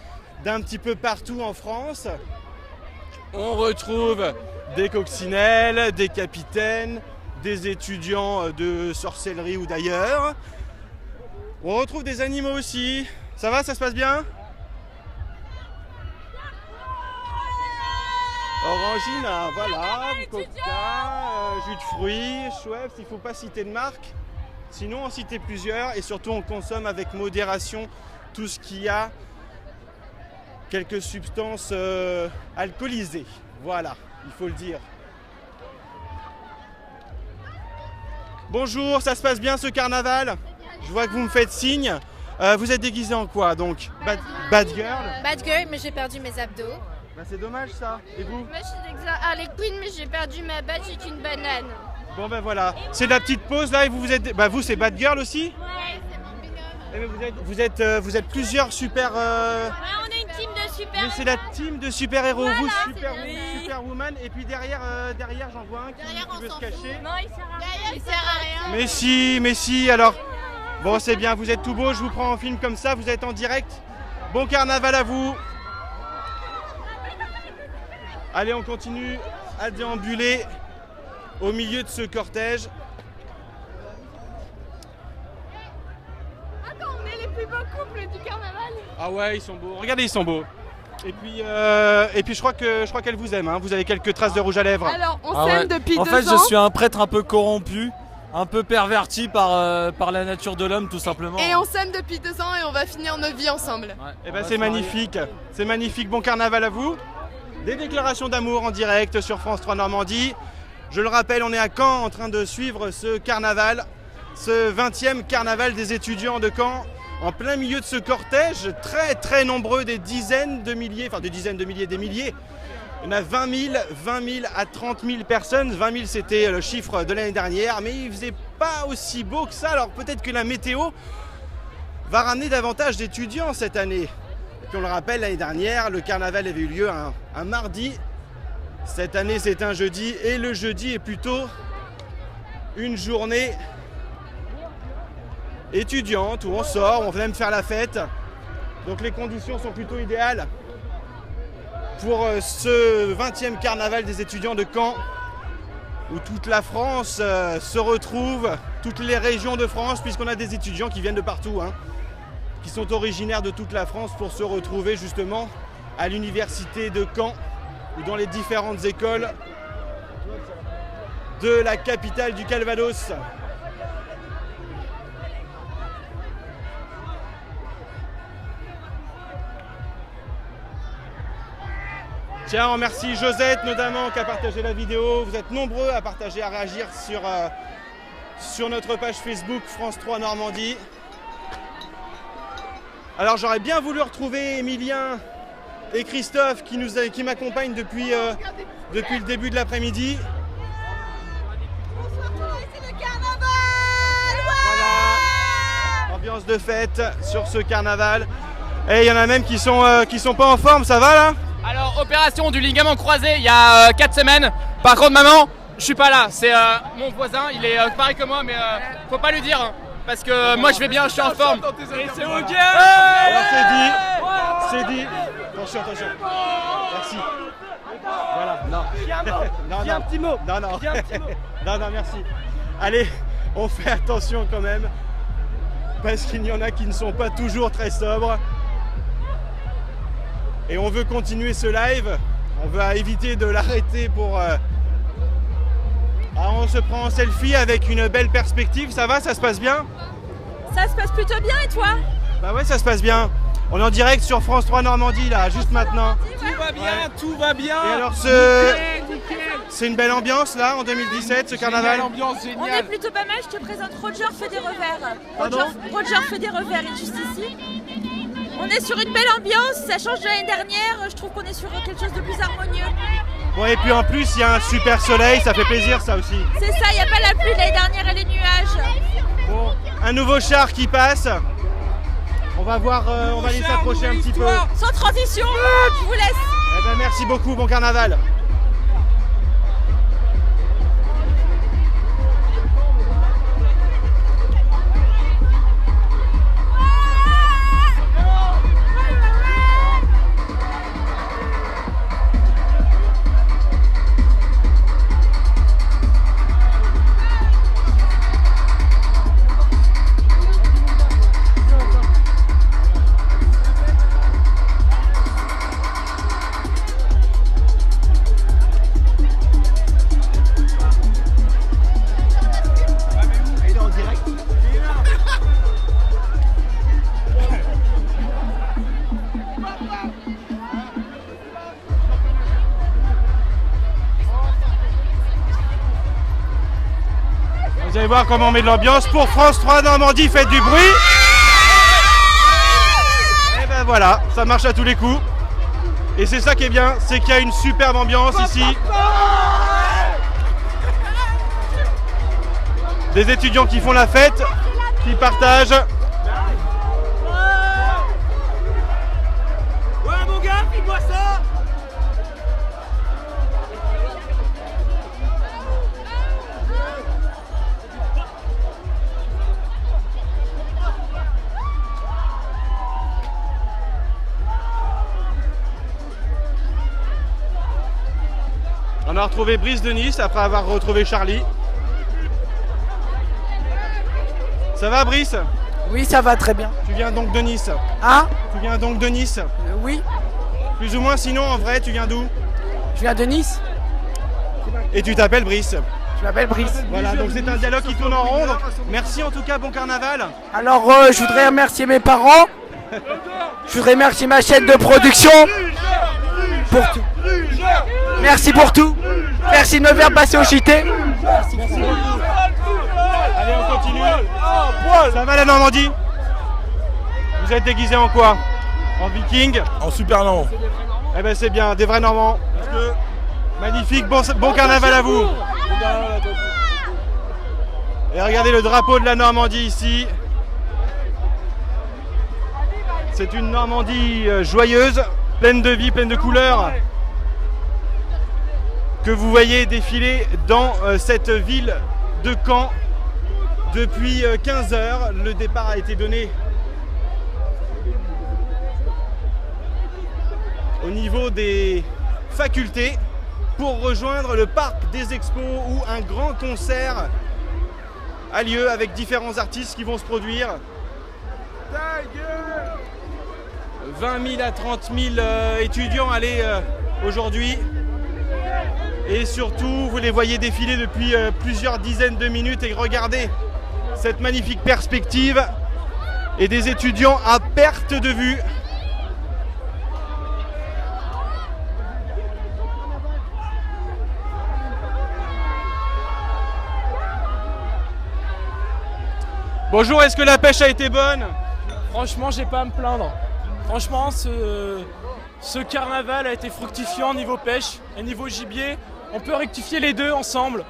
d'un petit peu partout en France. On retrouve des coccinelles, des capitaines, des étudiants de sorcellerie ou d'ailleurs. On retrouve des animaux aussi. Ça va, ça se passe bien? Orangina, voilà, coca, jus de fruits, Schweppes, il ne faut pas citer de marque. Sinon, en citer plusieurs et surtout on consomme avec modération tout ce qui a quelques substances alcoolisées. Voilà, il faut le dire. Bonjour, ça se passe bien ce carnaval? Je vois que vous me faites signe. Vous êtes déguisé en quoi donc? Bad girl? Bad girl, mais j'ai perdu mes abdos. Bah, c'est dommage ça. Et vous? Moi je suis déguisée en Harley Quinn, mais j'ai perdu ma badge avec une banane. Bon ben voilà, c'est la petite pause là et vous êtes... Bah vous c'est Bad Girl aussi? Ouais, c'est mon binôme. Vous êtes plusieurs super... Ouais, on est une team de super. Mais c'est la team de super-héros, voilà, vous c'est Superwoman et puis derrière j'en vois un qui veut se cacher. Non, il sert à rien. Il sert à rien. Mais si, alors... Bon c'est bien, vous êtes tout beau, je vous prends en film comme ça, vous êtes en direct. Bon carnaval à vous. Allez, on continue à déambuler au milieu de ce cortège. Attends, on est les plus beaux couples du carnaval. Ah ouais, ils sont beaux. Regardez, ils sont beaux. Et puis je crois qu'elle vous aime. Hein. Vous avez quelques traces de rouge à lèvres. Alors, on s'aime depuis 2 ans. En fait, je suis un prêtre un peu corrompu, un peu perverti par la nature de l'homme, tout simplement. Et on s'aime depuis 2 ans et on va finir notre vie ensemble. Ouais, et ben c'est magnifique. C'est magnifique. Bon carnaval à vous. Des déclarations d'amour en direct sur France 3 Normandie. Je le rappelle, on est à Caen en train de suivre ce carnaval, ce 20e carnaval des étudiants de Caen, en plein milieu de ce cortège, très très nombreux, des dizaines de milliers, enfin des dizaines de milliers, des milliers. Il y en a 20 000 à 30 000 personnes. 20 000 c'était le chiffre de l'année dernière, mais il faisait pas aussi beau que ça. Alors peut-être que la météo va ramener davantage d'étudiants cette année. Et puis on le rappelle, l'année dernière, le carnaval avait eu lieu un mardi. Cette année, c'est un jeudi et le jeudi est plutôt une journée étudiante où on sort, on va même faire la fête. Donc les conditions sont plutôt idéales pour ce 20e carnaval des étudiants de Caen où toute la France se retrouve, toutes les régions de France, puisqu'on a des étudiants qui viennent de partout, hein, qui sont originaires de toute la France pour se retrouver justement à l'université de Caen ou dans les différentes écoles de la capitale du Calvados. Tiens, on remercie Josette notamment qui a partagé la vidéo. Vous êtes nombreux à partager, à réagir sur notre page Facebook France 3 Normandie. Alors j'aurais bien voulu retrouver Emilien et Christophe qui m'accompagnent depuis le début de l'après-midi. Voilà, ambiance de fête sur ce carnaval. Et il y en a même qui sont pas en forme, ça va là? Alors, opération du ligament croisé il y a 4 semaines. Par contre, maman, je suis pas là. C'est mon voisin, il est pareil que moi, mais faut pas lui dire. Hein, parce que moi, je vais bien, je suis en forme. Et c'est ok. C'est dit. Attention. Merci. Voilà, non. Dis un petit mot. Non, merci. Allez, on fait attention quand même. Parce qu'il y en a qui ne sont pas toujours très sobres. Et on veut continuer ce live, on veut éviter de l'arrêter pour... Ah, on se prend en selfie avec une belle perspective, ça va, ça se passe bien? Ça se passe plutôt bien et toi? Bah ouais, ça se passe bien. On est en direct sur France 3 Normandie là, juste maintenant. Tout va bien. Et alors c'est une belle ambiance là en 2017 ce carnaval. On est plutôt pas mal, je te présente Roger Federer. Roger Federer est juste ici. On est sur une belle ambiance, ça change de l'année dernière, je trouve qu'on est sur quelque chose de plus harmonieux. Bon et puis en plus il y a un super soleil, ça fait plaisir ça aussi. C'est ça, il n'y a pas la pluie l'année dernière et les nuages. Bon, un nouveau char qui passe. On va voir, on va aller s'approcher un petit peu. Sans transition, je vous laisse. Eh ben, merci beaucoup, bon carnaval. Vous allez voir comment on met de l'ambiance. Pour France 3 Normandie, faites du bruit. Et ben voilà, ça marche à tous les coups. Et c'est ça qui est bien, c'est qu'il y a une superbe ambiance ici. Des étudiants qui font la fête, qui partagent. Ouais mon gars, fais-moi ça. On a retrouvé Brice de Nice après avoir retrouvé Charlie. Ça va Brice? Oui, ça va très bien. Tu viens donc de Nice? Hein? Tu viens donc de Nice? Oui. Plus ou moins, sinon en vrai, tu viens d'où? Je viens de Nice. Et tu t'appelles Brice? Je m'appelle Brice. Voilà, donc c'est un dialogue qui tourne en rond. Donc, merci en tout cas, bon carnaval. Alors, je voudrais remercier mes parents. Je voudrais remercier ma chaîne de production. Pour tout. Merci pour tout. Merci de me faire passer au JT. Allez, on continue. Ça va la Normandie? Vous êtes déguisés en quoi? En viking? En super normand. Eh ben c'est bien, des vrais Normands. Magnifique, bon carnaval à vous. Et regardez le drapeau de la Normandie ici. C'est une Normandie joyeuse, pleine de vie, pleine de couleurs, que vous voyez défiler dans cette ville de Caen depuis 15 heures. Le départ a été donné au niveau des facultés pour rejoindre le parc des expos où un grand concert a lieu avec différents artistes qui vont se produire. 20 000 à 30 000 étudiants allés aujourd'hui. Et surtout, vous les voyez défiler depuis plusieurs dizaines de minutes et regardez cette magnifique perspective et des étudiants à perte de vue. Bonjour, est-ce que la pêche a été bonne? Franchement, j'ai pas à me plaindre. Franchement, ce carnaval a été fructifiant niveau pêche et niveau gibier. On peut rectifier les deux ensemble.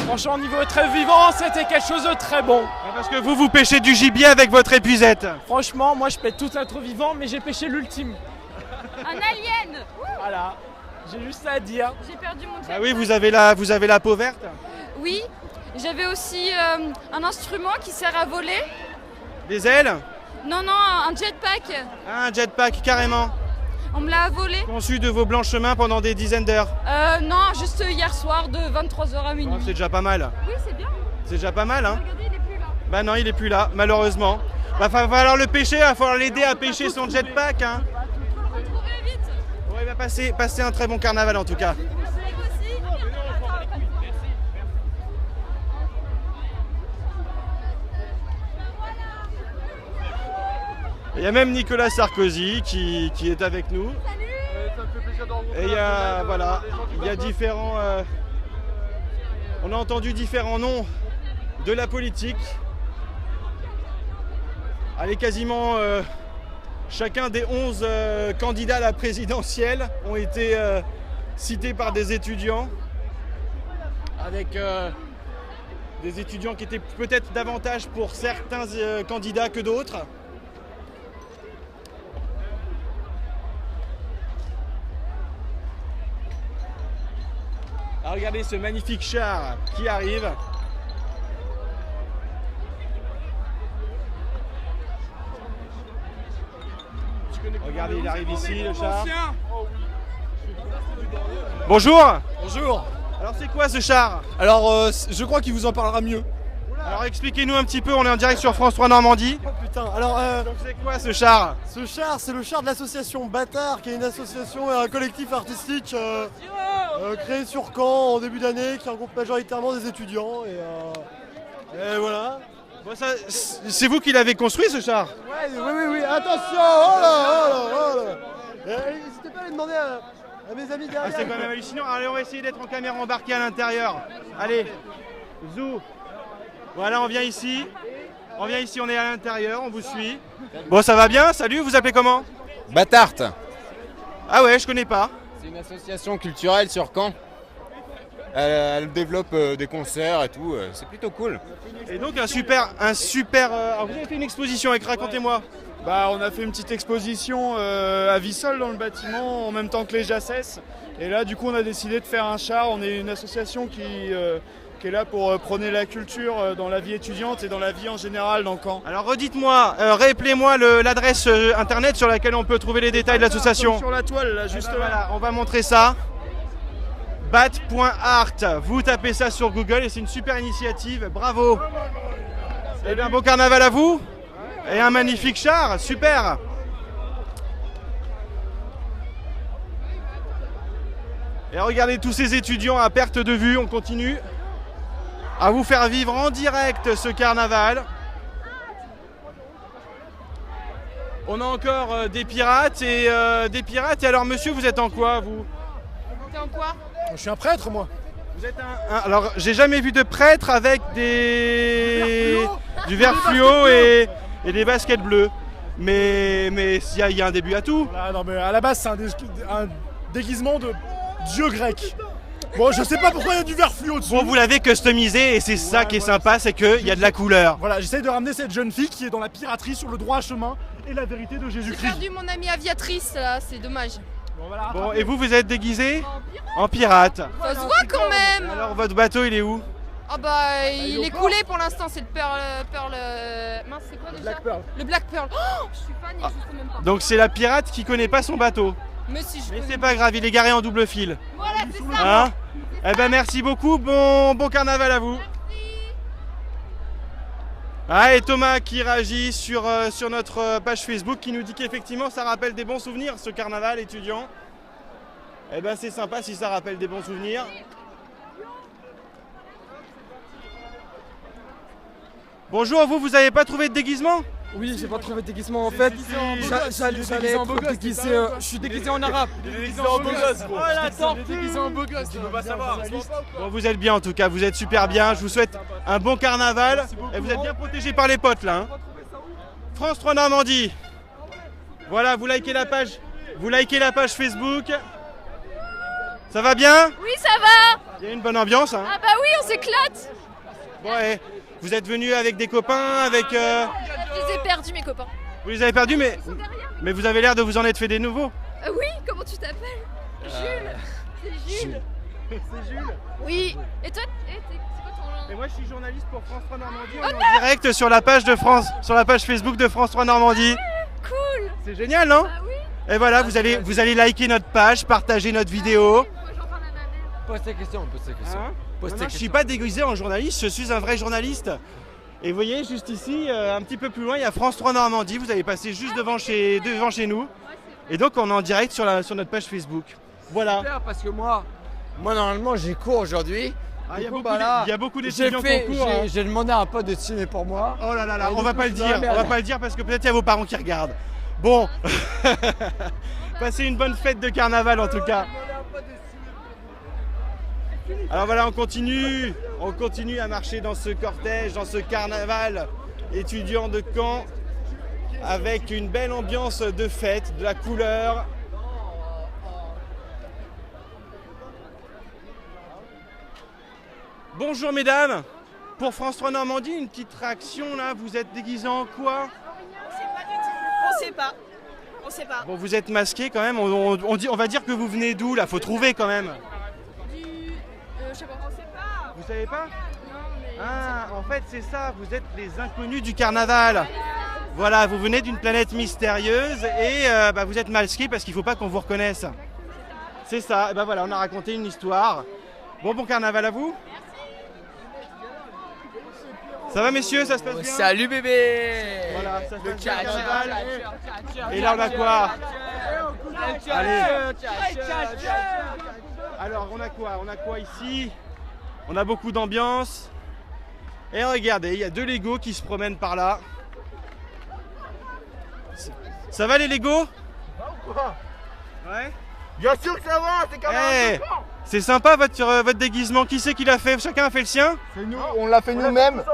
Franchement, niveau très vivant, c'était quelque chose de très bon. Parce que vous pêchez du gibier avec votre épuisette. Franchement, moi je pêche tout être vivant, mais j'ai pêché l'ultime. Un alien. Voilà, j'ai juste ça à dire. J'ai perdu mon jetpack. Ah oui, vous avez la peau verte. Oui, j'avais aussi un instrument qui sert à voler. Des ailes? Non, un jetpack. Un jetpack, carrément. On me l'a volé. Conçu de vos blancs chemins pendant des dizaines d'heures. Non, juste hier soir de 23h à minuit. Oh, c'est déjà pas mal. Oui, c'est bien. C'est déjà pas mal, hein. Regardez, il est plus là. Bah non, il est plus là, malheureusement. Bah va falloir le pêcher, va falloir l'aider à pêcher son jetpack, hein. Faut le retrouver vite. Ouais, bah passez un très bon carnaval en tout cas. Il y a même Nicolas Sarkozy qui est avec nous. Et il y a différents. On a entendu différents noms de la politique. Allez, quasiment chacun des 11 candidats à la présidentielle ont été cités par des étudiants. Avec des étudiants qui étaient peut-être davantage pour certains candidats que d'autres. Alors regardez ce magnifique char qui arrive. Regardez, il arrive ici, le char. Bonjour. Bonjour. Alors c'est quoi ce char? Alors je crois qu'il vous en parlera mieux. Alors expliquez-nous un petit peu, on est en direct sur France 3 Normandie. Oh putain, alors donc c'est quoi ce char? Ce char, c'est le char de l'association Bâtard, qui est une association et un collectif artistique créé sur Caen en début d'année, qui regroupe majoritairement des étudiants et voilà. Bon, c'est vous qui l'avez construit ce char? Oui, attention, oh là. N'hésitez pas à lui demander à mes amis derrière. C'est quand même hallucinant. Allez, on va essayer d'être en caméra embarquée à l'intérieur. Allez, zou. Voilà, on vient ici, on est à l'intérieur, on vous suit. Bon, ça va bien? Salut, vous appelez comment? Bâtard. Ah ouais, je connais pas. C'est une association culturelle sur Caen. Elle développe des concerts et tout, c'est plutôt cool. Et donc un super. Alors vous avez fait une exposition, racontez-moi. Bah, on a fait une petite exposition à Vissol dans le bâtiment en même temps que les Jasses. Et là, du coup, on a décidé de faire un char. On est une association qui est là pour prôner la culture dans la vie étudiante et dans la vie en général dans Caen. Alors redites-moi, rappelez-moi l'adresse internet sur laquelle on peut trouver les détails de l'association. Sur la toile, là, juste là. Voilà, on va montrer ça. Bat.art, vous tapez ça sur Google et c'est une super initiative, bravo. Et bien bon carnaval à vous. Et un magnifique char, super. Et regardez tous ces étudiants à perte de vue, on continue à vous faire vivre en direct ce carnaval. On a encore des pirates et alors monsieur, vous êtes en quoi vous? T'es en quoi? Je suis un prêtre moi. Vous êtes alors j'ai jamais vu de prêtre avec du verre fluo et des baskets bleues. Mais il y a un début à tout. Voilà, non mais à la base c'est un déguisement de dieu grec. Bon, je sais pas pourquoi il y a du verre fluo dessus. Bon, vous l'avez customisé et c'est ça qui est sympa, c'est qu'il y a de la couleur. Voilà, j'essaye de ramener cette jeune fille qui est dans la piraterie sur le droit chemin et la vérité de Jésus-Christ. J'ai perdu mon amie aviatrice là, c'est dommage. Bon, et vous êtes déguisé en pirate? Ça se voit quand même. Alors votre bateau il est où? Ah bah il est coulé pour l'instant, c'est le Pearl... Mince, c'est quoi déjà? Le Black Pearl. Oh, je suis fan et je sais même pas. Donc c'est la pirate qui connaît pas son bateau. Mais si je Mais c'est pas grave, il est garé en double fil. Voilà, c'est ça. Hein? Eh ben merci beaucoup, bon carnaval à vous. Ah, et Thomas qui réagit sur notre page Facebook qui nous dit qu'effectivement ça rappelle des bons souvenirs ce carnaval étudiant. Eh ben c'est sympa si ça rappelle des bons souvenirs. Bonjour, vous avez pas trouvé de déguisement? Oui, j'ai pas trouvé de déguisement en fait. J'allais être déguisé. Je suis déguisé en arabe. Déguisé en beau gosse, gros. Oh la tortue. Déguisé en beau gosse, tu peux pas savoir. Bon, vous êtes bien en tout cas, vous êtes super bien. Je vous souhaite un bon carnaval. Et vous êtes bien protégés par les potes là. Hein. France 3 Normandie. Voilà, vous likez la page Facebook. Ça va bien? Oui, ça va. Il y a une bonne ambiance. Hein. Ah bah oui, on s'éclate. Bon, et vous êtes venus avec des copains, avec... Je les ai perdus, mes copains. Vous les avez perdus, mais vous avez l'air de vous en être fait des nouveaux. Oui, comment tu t'appelles? Jules. C'est Jules. C'est Jules. Oui. Et toi, c'est quoi ton nom? Et moi, je suis journaliste pour France 3 Normandie. Oh On est non en direct sur la page de France, sur la page Facebook de France 3 Normandie. Cool. C'est génial, non? Ah oui. Et voilà, vous allez liker notre page, partager notre vidéo. Pose tes questions, pose tes questions. Hein? Pose Non, tes je suis questions. pas déguisé en journaliste, je suis un vrai journaliste. Et vous voyez, juste ici, un petit peu plus loin, il y a France 3 Normandie. Vous allez passer juste devant chez nous. Et donc, on est en direct sur notre page Facebook. Voilà. Super, parce que moi normalement j'ai cours aujourd'hui. Il y a beaucoup J'ai d'étudiants qui ont cours. Hein. J'ai demandé à un pote de dessiner pour moi. Oh là là là, Et on du va coup, pas le je suis dans la dire, merde. on va pas le dire parce que peut-être il y a vos parents qui regardent. Bon, passez une bonne fête de carnaval en tout cas. Alors voilà, on continue à marcher dans ce cortège, dans ce carnaval étudiant de Caen, avec une belle ambiance de fête, de la couleur. Bonjour mesdames, pour France 3 Normandie, une petite réaction là, vous êtes déguisés en quoi? On sait pas. On sait pas. Bon, vous êtes masqués quand même, on va dire que vous venez d'où là, faut trouver quand même. Je sais pas. On sait pas. Vous savez pas? Non, mais. Ah, en fait c'est ça, vous êtes les inconnus du carnaval. Voilà, vous venez d'une planète mystérieuse et vous êtes masqués parce qu'il faut pas qu'on vous reconnaisse. C'est ça, et ben voilà, on a raconté une histoire. Bon carnaval à vous. Ça va messieurs, ça se passe bien? Salut bébé. Voilà, ça se passe bien, carnaval. Et là on a quoi? Allez. Alors on a quoi ici? On a beaucoup d'ambiance. Et regardez, il y a 2 Legos qui se promènent par là. Ça va les Legos? Ouais. Bien sûr que ça va, c'est quand même un peu fort. C'est sympa votre déguisement. Qui c'est qui l'a fait? Chacun a fait le sien? C'est nous, on l'a fait nous-mêmes.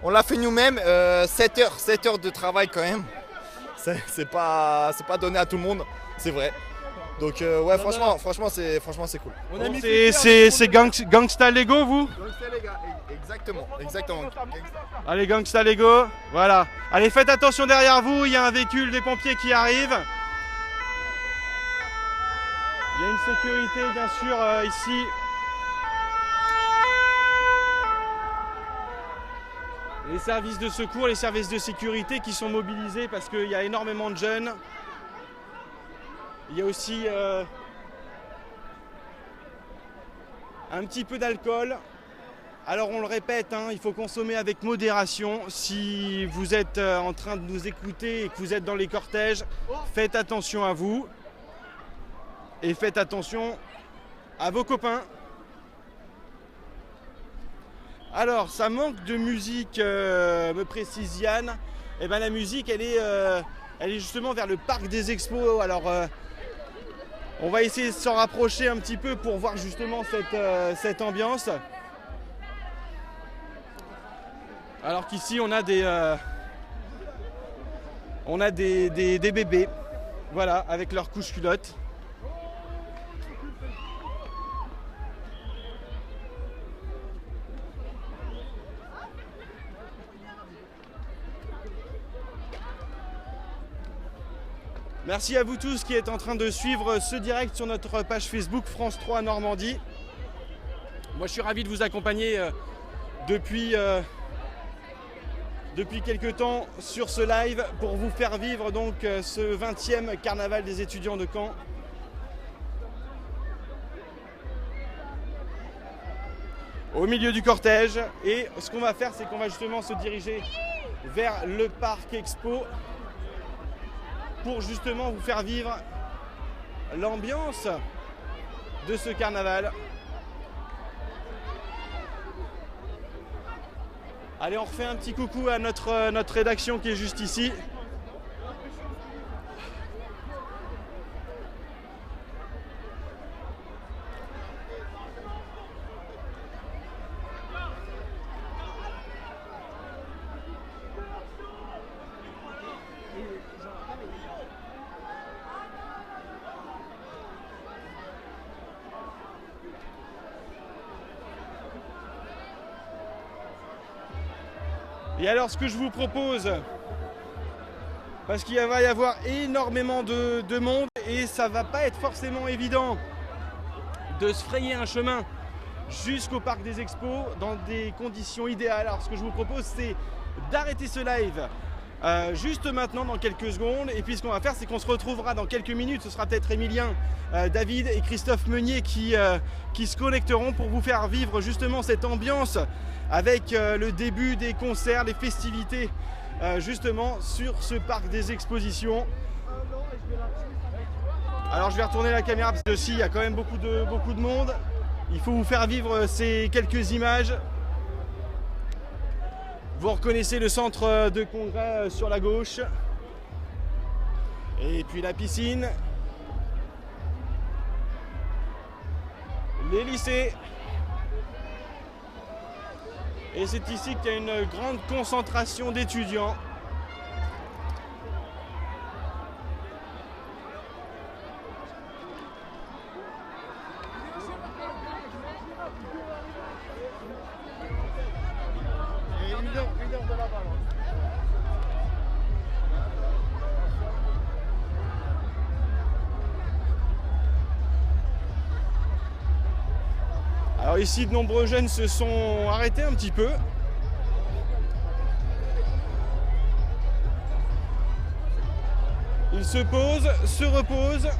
On l'a fait nous-mêmes, 7 heures de travail quand même. C'est pas donné à tout le monde, c'est vrai. Donc ouais, franchement c'est cool. C'est Gangsta Lego vous? Gangsta les gars, exactement. Allez Gangsta Lego, voilà. Allez faites attention derrière vous, il y a un véhicule des pompiers qui arrive. Il y a une sécurité bien sûr ici. Les services de secours, les services de sécurité qui sont mobilisés parce qu'il y a énormément de jeunes. Il y a aussi un petit peu d'alcool. Alors on le répète, hein, il faut consommer avec modération. Si vous êtes en train de nous écouter et que vous êtes dans les cortèges, faites attention à vous. Et faites attention à vos copains. Alors, ça manque de musique, me précise Yann. Et ben la musique, elle est justement vers le parc des expos. Alors, on va essayer de s'en rapprocher un petit peu pour voir justement cette ambiance. Alors qu'ici, on a des bébés, voilà, avec leurs couches culottes. Merci à vous tous qui êtes en train de suivre ce direct sur notre page Facebook France 3 Normandie. Moi je suis ravi de vous accompagner depuis quelques temps sur ce live pour vous faire vivre donc ce 20e carnaval des étudiants de Caen. Au milieu du cortège, et ce qu'on va faire c'est qu'on va justement se diriger vers le parc Expo pour justement vous faire vivre l'ambiance de ce carnaval. Allez, on refait un petit coucou à notre rédaction qui est juste ici. Et alors ce que je vous propose, parce qu'il va y avoir énormément de monde et ça va pas être forcément évident de se frayer un chemin jusqu'au parc des expos dans des conditions idéales. Alors ce que je vous propose, c'est d'arrêter ce live juste maintenant dans quelques secondes, et puis ce qu'on va faire, c'est qu'on se retrouvera dans quelques minutes. Ce sera peut-être Emilien, David et Christophe Meunier qui se connecteront pour vous faire vivre justement cette ambiance avec le début des concerts, des festivités justement sur ce parc des expositions. Alors je vais retourner la caméra parce que aussi il y a quand même beaucoup de monde. Il faut vous faire vivre ces quelques images. Vous reconnaissez le centre de congrès sur la gauche. Et puis la piscine. Les lycées. Et c'est ici qu'il y a une grande concentration d'étudiants. Alors ici, de nombreux jeunes se sont arrêtés un petit peu. Ils se posent, se reposent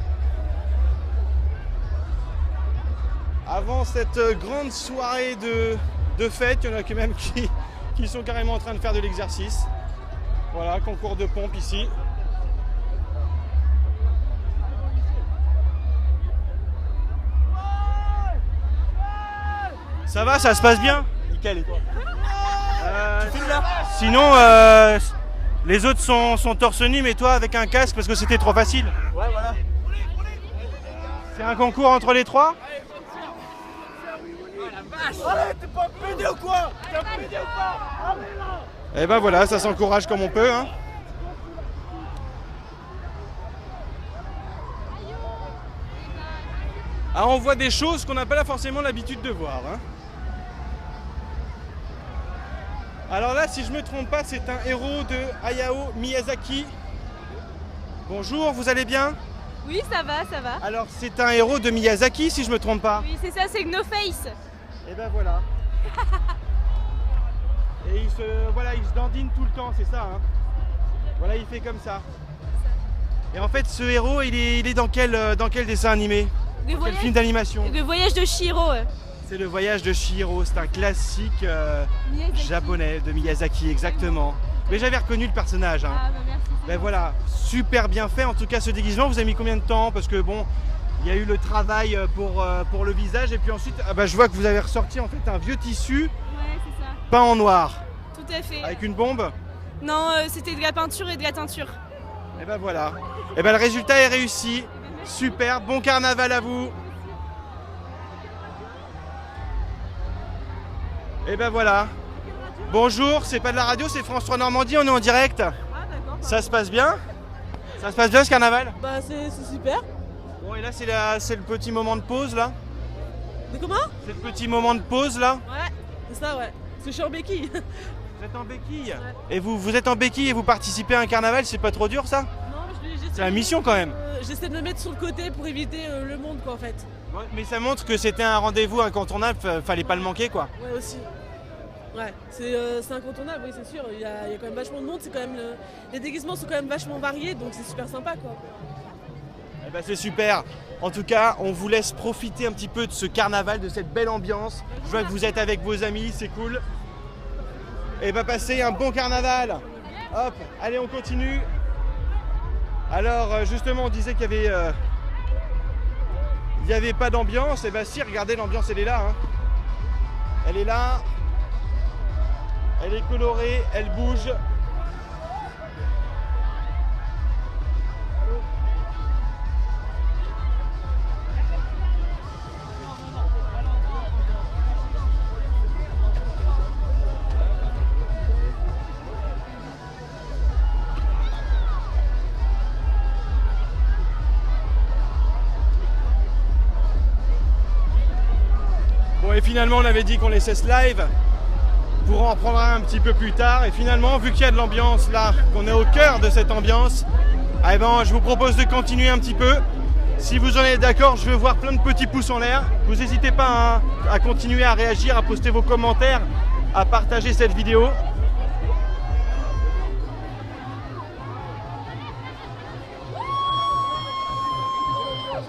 avant cette grande soirée de fête. Il y en a quand même qui sont carrément en train de faire de l'exercice. Voilà, concours de pompe ici. Ça va, ça se passe bien? Nickel, et toi? Tu filmes là? Sinon, les autres sont torse nu, mais toi avec un casque parce que c'était trop facile. Ouais, voilà. C'est un concours entre les trois? Allez, t'es pas pédé ou quoi? T'es pédé ou pas? Et ben voilà, ça s'encourage comme on peut, hein. Ah, on voit des choses qu'on n'a pas forcément l'habitude de voir, hein. Alors là, si je ne me trompe pas, c'est un héros de Hayao Miyazaki. Bonjour, vous allez bien? Oui, ça va, ça va. Alors, c'est un héros de Miyazaki, si je ne me trompe pas. Oui, c'est ça, c'est Gnowface. Et ben voilà. Et il se dandine tout le temps, c'est ça, hein. Voilà, il fait comme ça. Et en fait, ce héros, il est dans quel dessin animé? Quel film d'animation? Le voyage de Chihiro. C'est le voyage de Chihiro, c'est un classique japonais de Miyazaki, exactement. Mais j'avais reconnu le personnage, hein. Ah bah merci. Ben voilà, super bien fait en tout cas ce déguisement. Vous avez mis combien de temps? Parce que bon, il y a eu le travail pour le visage, et puis ensuite, je vois que vous avez ressorti en fait un vieux tissu. Ouais, c'est ça. Peint en noir. Tout à fait. Avec une bombe? Non, c'était de la peinture et de la teinture. Et ben voilà. Et ben le résultat est réussi. Super, bon carnaval à vous. Et ben voilà. Bonjour, c'est pas de la radio, c'est France 3 Normandie, on est en direct. Ah d'accord. Ça se passe bien? Ça se passe bien ce carnaval? Bah c'est super. Bon, et là c'est le petit moment de pause là. Mais comment? C'est le petit moment de pause là. Ouais, c'est ça, ouais. Parce que je suis en béquille. Vous êtes en béquille? Ouais. Et vous êtes en béquille et vous participez à un carnaval, c'est pas trop dur ça? Non, c'est la mission quand même. J'essaie de me mettre sur le côté pour éviter le monde quoi en fait. Ouais, mais ça montre que c'était un rendez-vous incontournable, fallait pas le manquer quoi. Ouais aussi. Ouais, c'est incontournable, oui c'est sûr. Il y a quand même vachement de monde, c'est quand même les déguisements sont quand même vachement variés, donc c'est super sympa quoi. Eh ben c'est super. En tout cas, on vous laisse profiter un petit peu de ce carnaval, de cette belle ambiance. Je vois que vous êtes avec vos amis, c'est cool. Et ben passez un bon carnaval. Hop, allez on continue. Alors justement on disait qu'il y avait pas d'ambiance. Et ben si, regardez, l'ambiance elle est là, hein. Elle est là. Elle est colorée, elle bouge. Bon, et finalement on avait dit qu'on laissait ce live pour en reprendre un petit peu plus tard, et finalement vu qu'il y a de l'ambiance là, qu'on est au cœur de cette ambiance, eh ben, je vous propose de continuer un petit peu. Si vous en êtes d'accord, je veux voir plein de petits pouces en l'air. Vous n'hésitez pas à continuer à réagir, à poster vos commentaires, à partager cette vidéo.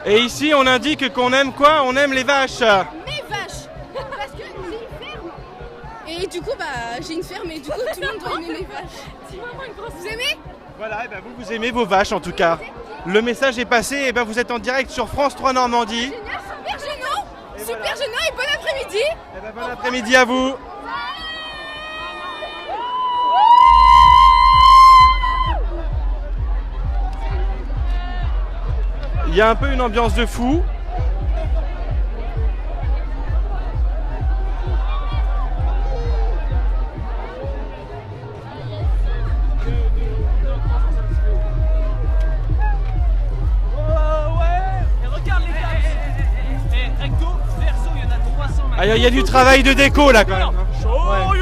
Et ici on indique qu'on aime quoi? On aime les vaches. Mes vaches. Parce que j'ai une ferme. Et du coup, j'ai une ferme et du coup, tout le monde doit aimer mes vaches. Vous aimez? Voilà, et ben vous aimez vos vaches en tout cas. Le message est passé, et ben vous êtes en direct sur France 3 Normandie. Génial, super Genon. Super Genon et bon après-midi. Et ben bon après-midi à vous. Il y a un peu une ambiance de fou. Il y a du travail de déco là quand même. Ouais.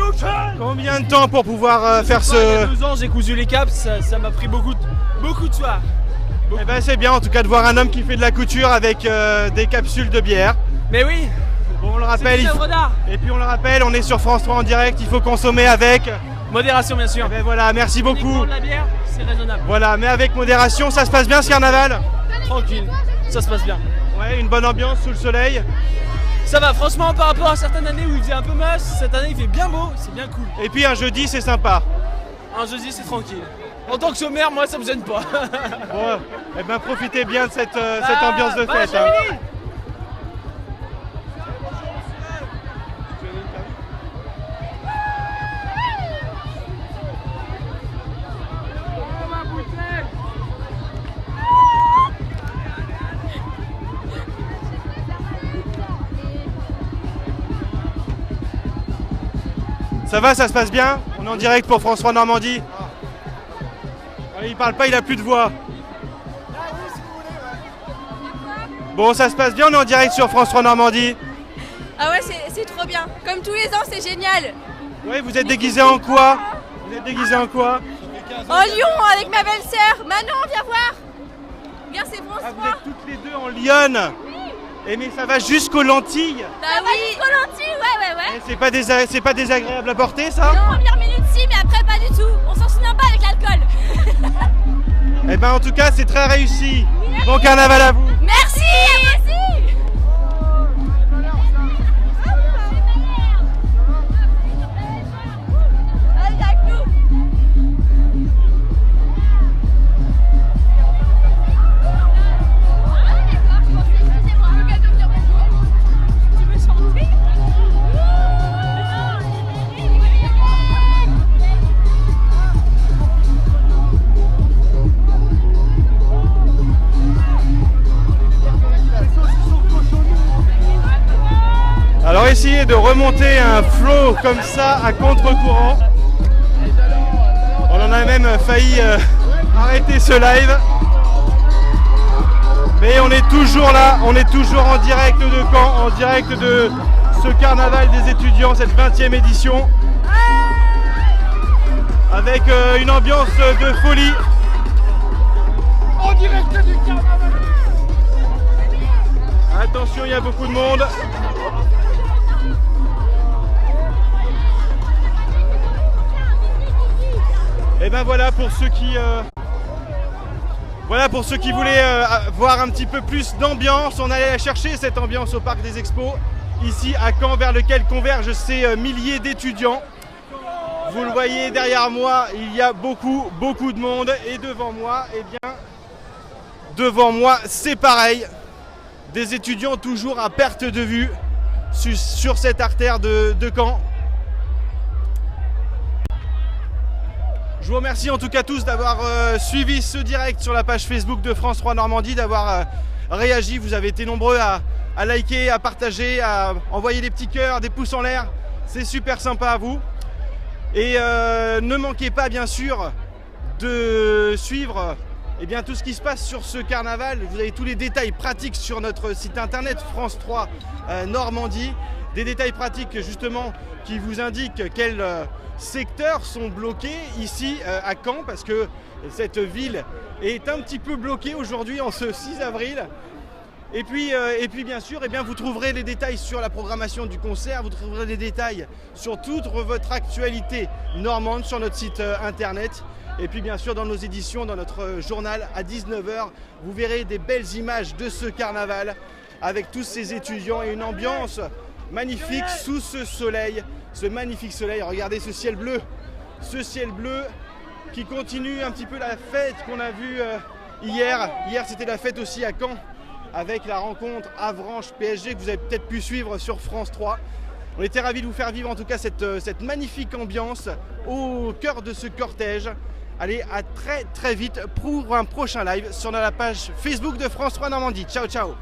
Combien de temps pour pouvoir faire ce... Il y a 2 ans j'ai cousu les caps, ça m'a pris beaucoup de soirs. Eh ben c'est bien en tout cas de voir un homme qui fait de la couture avec des capsules de bière. Mais oui. Bon, on le rappelle, et puis on le rappelle, on est sur France 3 en direct, il faut consommer avec... Modération bien sûr. Eh ben voilà, merci beaucoup. De la bière, c'est raisonnable. Voilà, mais avec modération, ça se passe bien ce carnaval? Tranquille, ça se passe bien. Ouais, une bonne ambiance sous le soleil. Ça va, franchement, par rapport à certaines années où il faisait un peu moche, cette année il fait bien beau, c'est bien cool. Et puis un jeudi, c'est sympa. Un jeudi, c'est tranquille. En tant que sommaire, moi ça me gêne pas. Bon, eh ben profitez bien de cette ambiance de fête. Hein. Ça va, ça se passe bien? On est en direct pour France 3 Normandie. Il parle pas, il a plus de voix. Bon, ça se passe bien, on est en direct sur France 3 Normandie. Ah ouais, c'est trop bien. Comme tous les ans, c'est génial. Ouais, vous êtes déguisés en quoi? Vous êtes déguisés en quoi? En lion avec ma belle-sœur. Manon, viens voir. Viens, c'est France 3. Vous êtes toutes les deux en lionne. Et mais ça va jusqu'aux lentilles. Bah oui, jusqu'aux lentilles, ouais. Et c'est pas désagréable à porter ça? Non, en première minute si, mais après pas du tout. On s'en souvient pas avec l'alcool. Eh ben en tout cas, c'est très réussi. Bon carnaval à vous. Merci. Alors essayez de remonter un flow comme ça à contre-courant. On en a même failli arrêter ce live. Mais on est toujours là, on est toujours en direct de Caen, en direct de ce carnaval des étudiants, cette 20e édition. Avec une ambiance de folie. En direct du carnaval. Attention, il y a beaucoup de monde. Et ben voilà pour ceux qui voulaient voir un petit peu plus d'ambiance. On allait chercher cette ambiance au Parc des Expos, ici à Caen, vers lequel convergent ces milliers d'étudiants. Vous le voyez derrière moi, il y a beaucoup de monde. Et devant moi, c'est pareil. Des étudiants toujours à perte de vue sur cette artère de Caen. vous remercie en tout cas tous d'avoir suivi ce direct sur la page Facebook de France 3 Normandie, d'avoir réagi. Vous avez été nombreux à liker, à partager, à envoyer des petits cœurs, des pouces en l'air. C'est super sympa à vous. Et ne manquez pas bien sûr de suivre tout ce qui se passe sur ce carnaval. Vous avez tous les détails pratiques sur notre site internet France 3 Normandie. Des détails pratiques justement qui vous indiquent quels secteurs sont bloqués ici à Caen, parce que cette ville est un petit peu bloquée aujourd'hui en ce 6 avril. Et puis bien sûr, vous trouverez les détails sur la programmation du concert, vous trouverez des détails sur toute votre actualité normande sur notre site internet. Et puis bien sûr dans nos éditions, dans notre journal à 19h, vous verrez des belles images de ce carnaval avec tous ces étudiants et une ambiance magnifique sous ce magnifique soleil. Regardez ce ciel bleu qui continue un petit peu la fête qu'on a vue hier. Hier c'était la fête aussi à Caen avec la rencontre Avranches-PSG que vous avez peut-être pu suivre sur France 3. On était ravis de vous faire vivre en tout cas cette magnifique ambiance au cœur de ce cortège. Allez, à très très vite pour un prochain live sur la page Facebook de France 3 Normandie. Ciao ciao.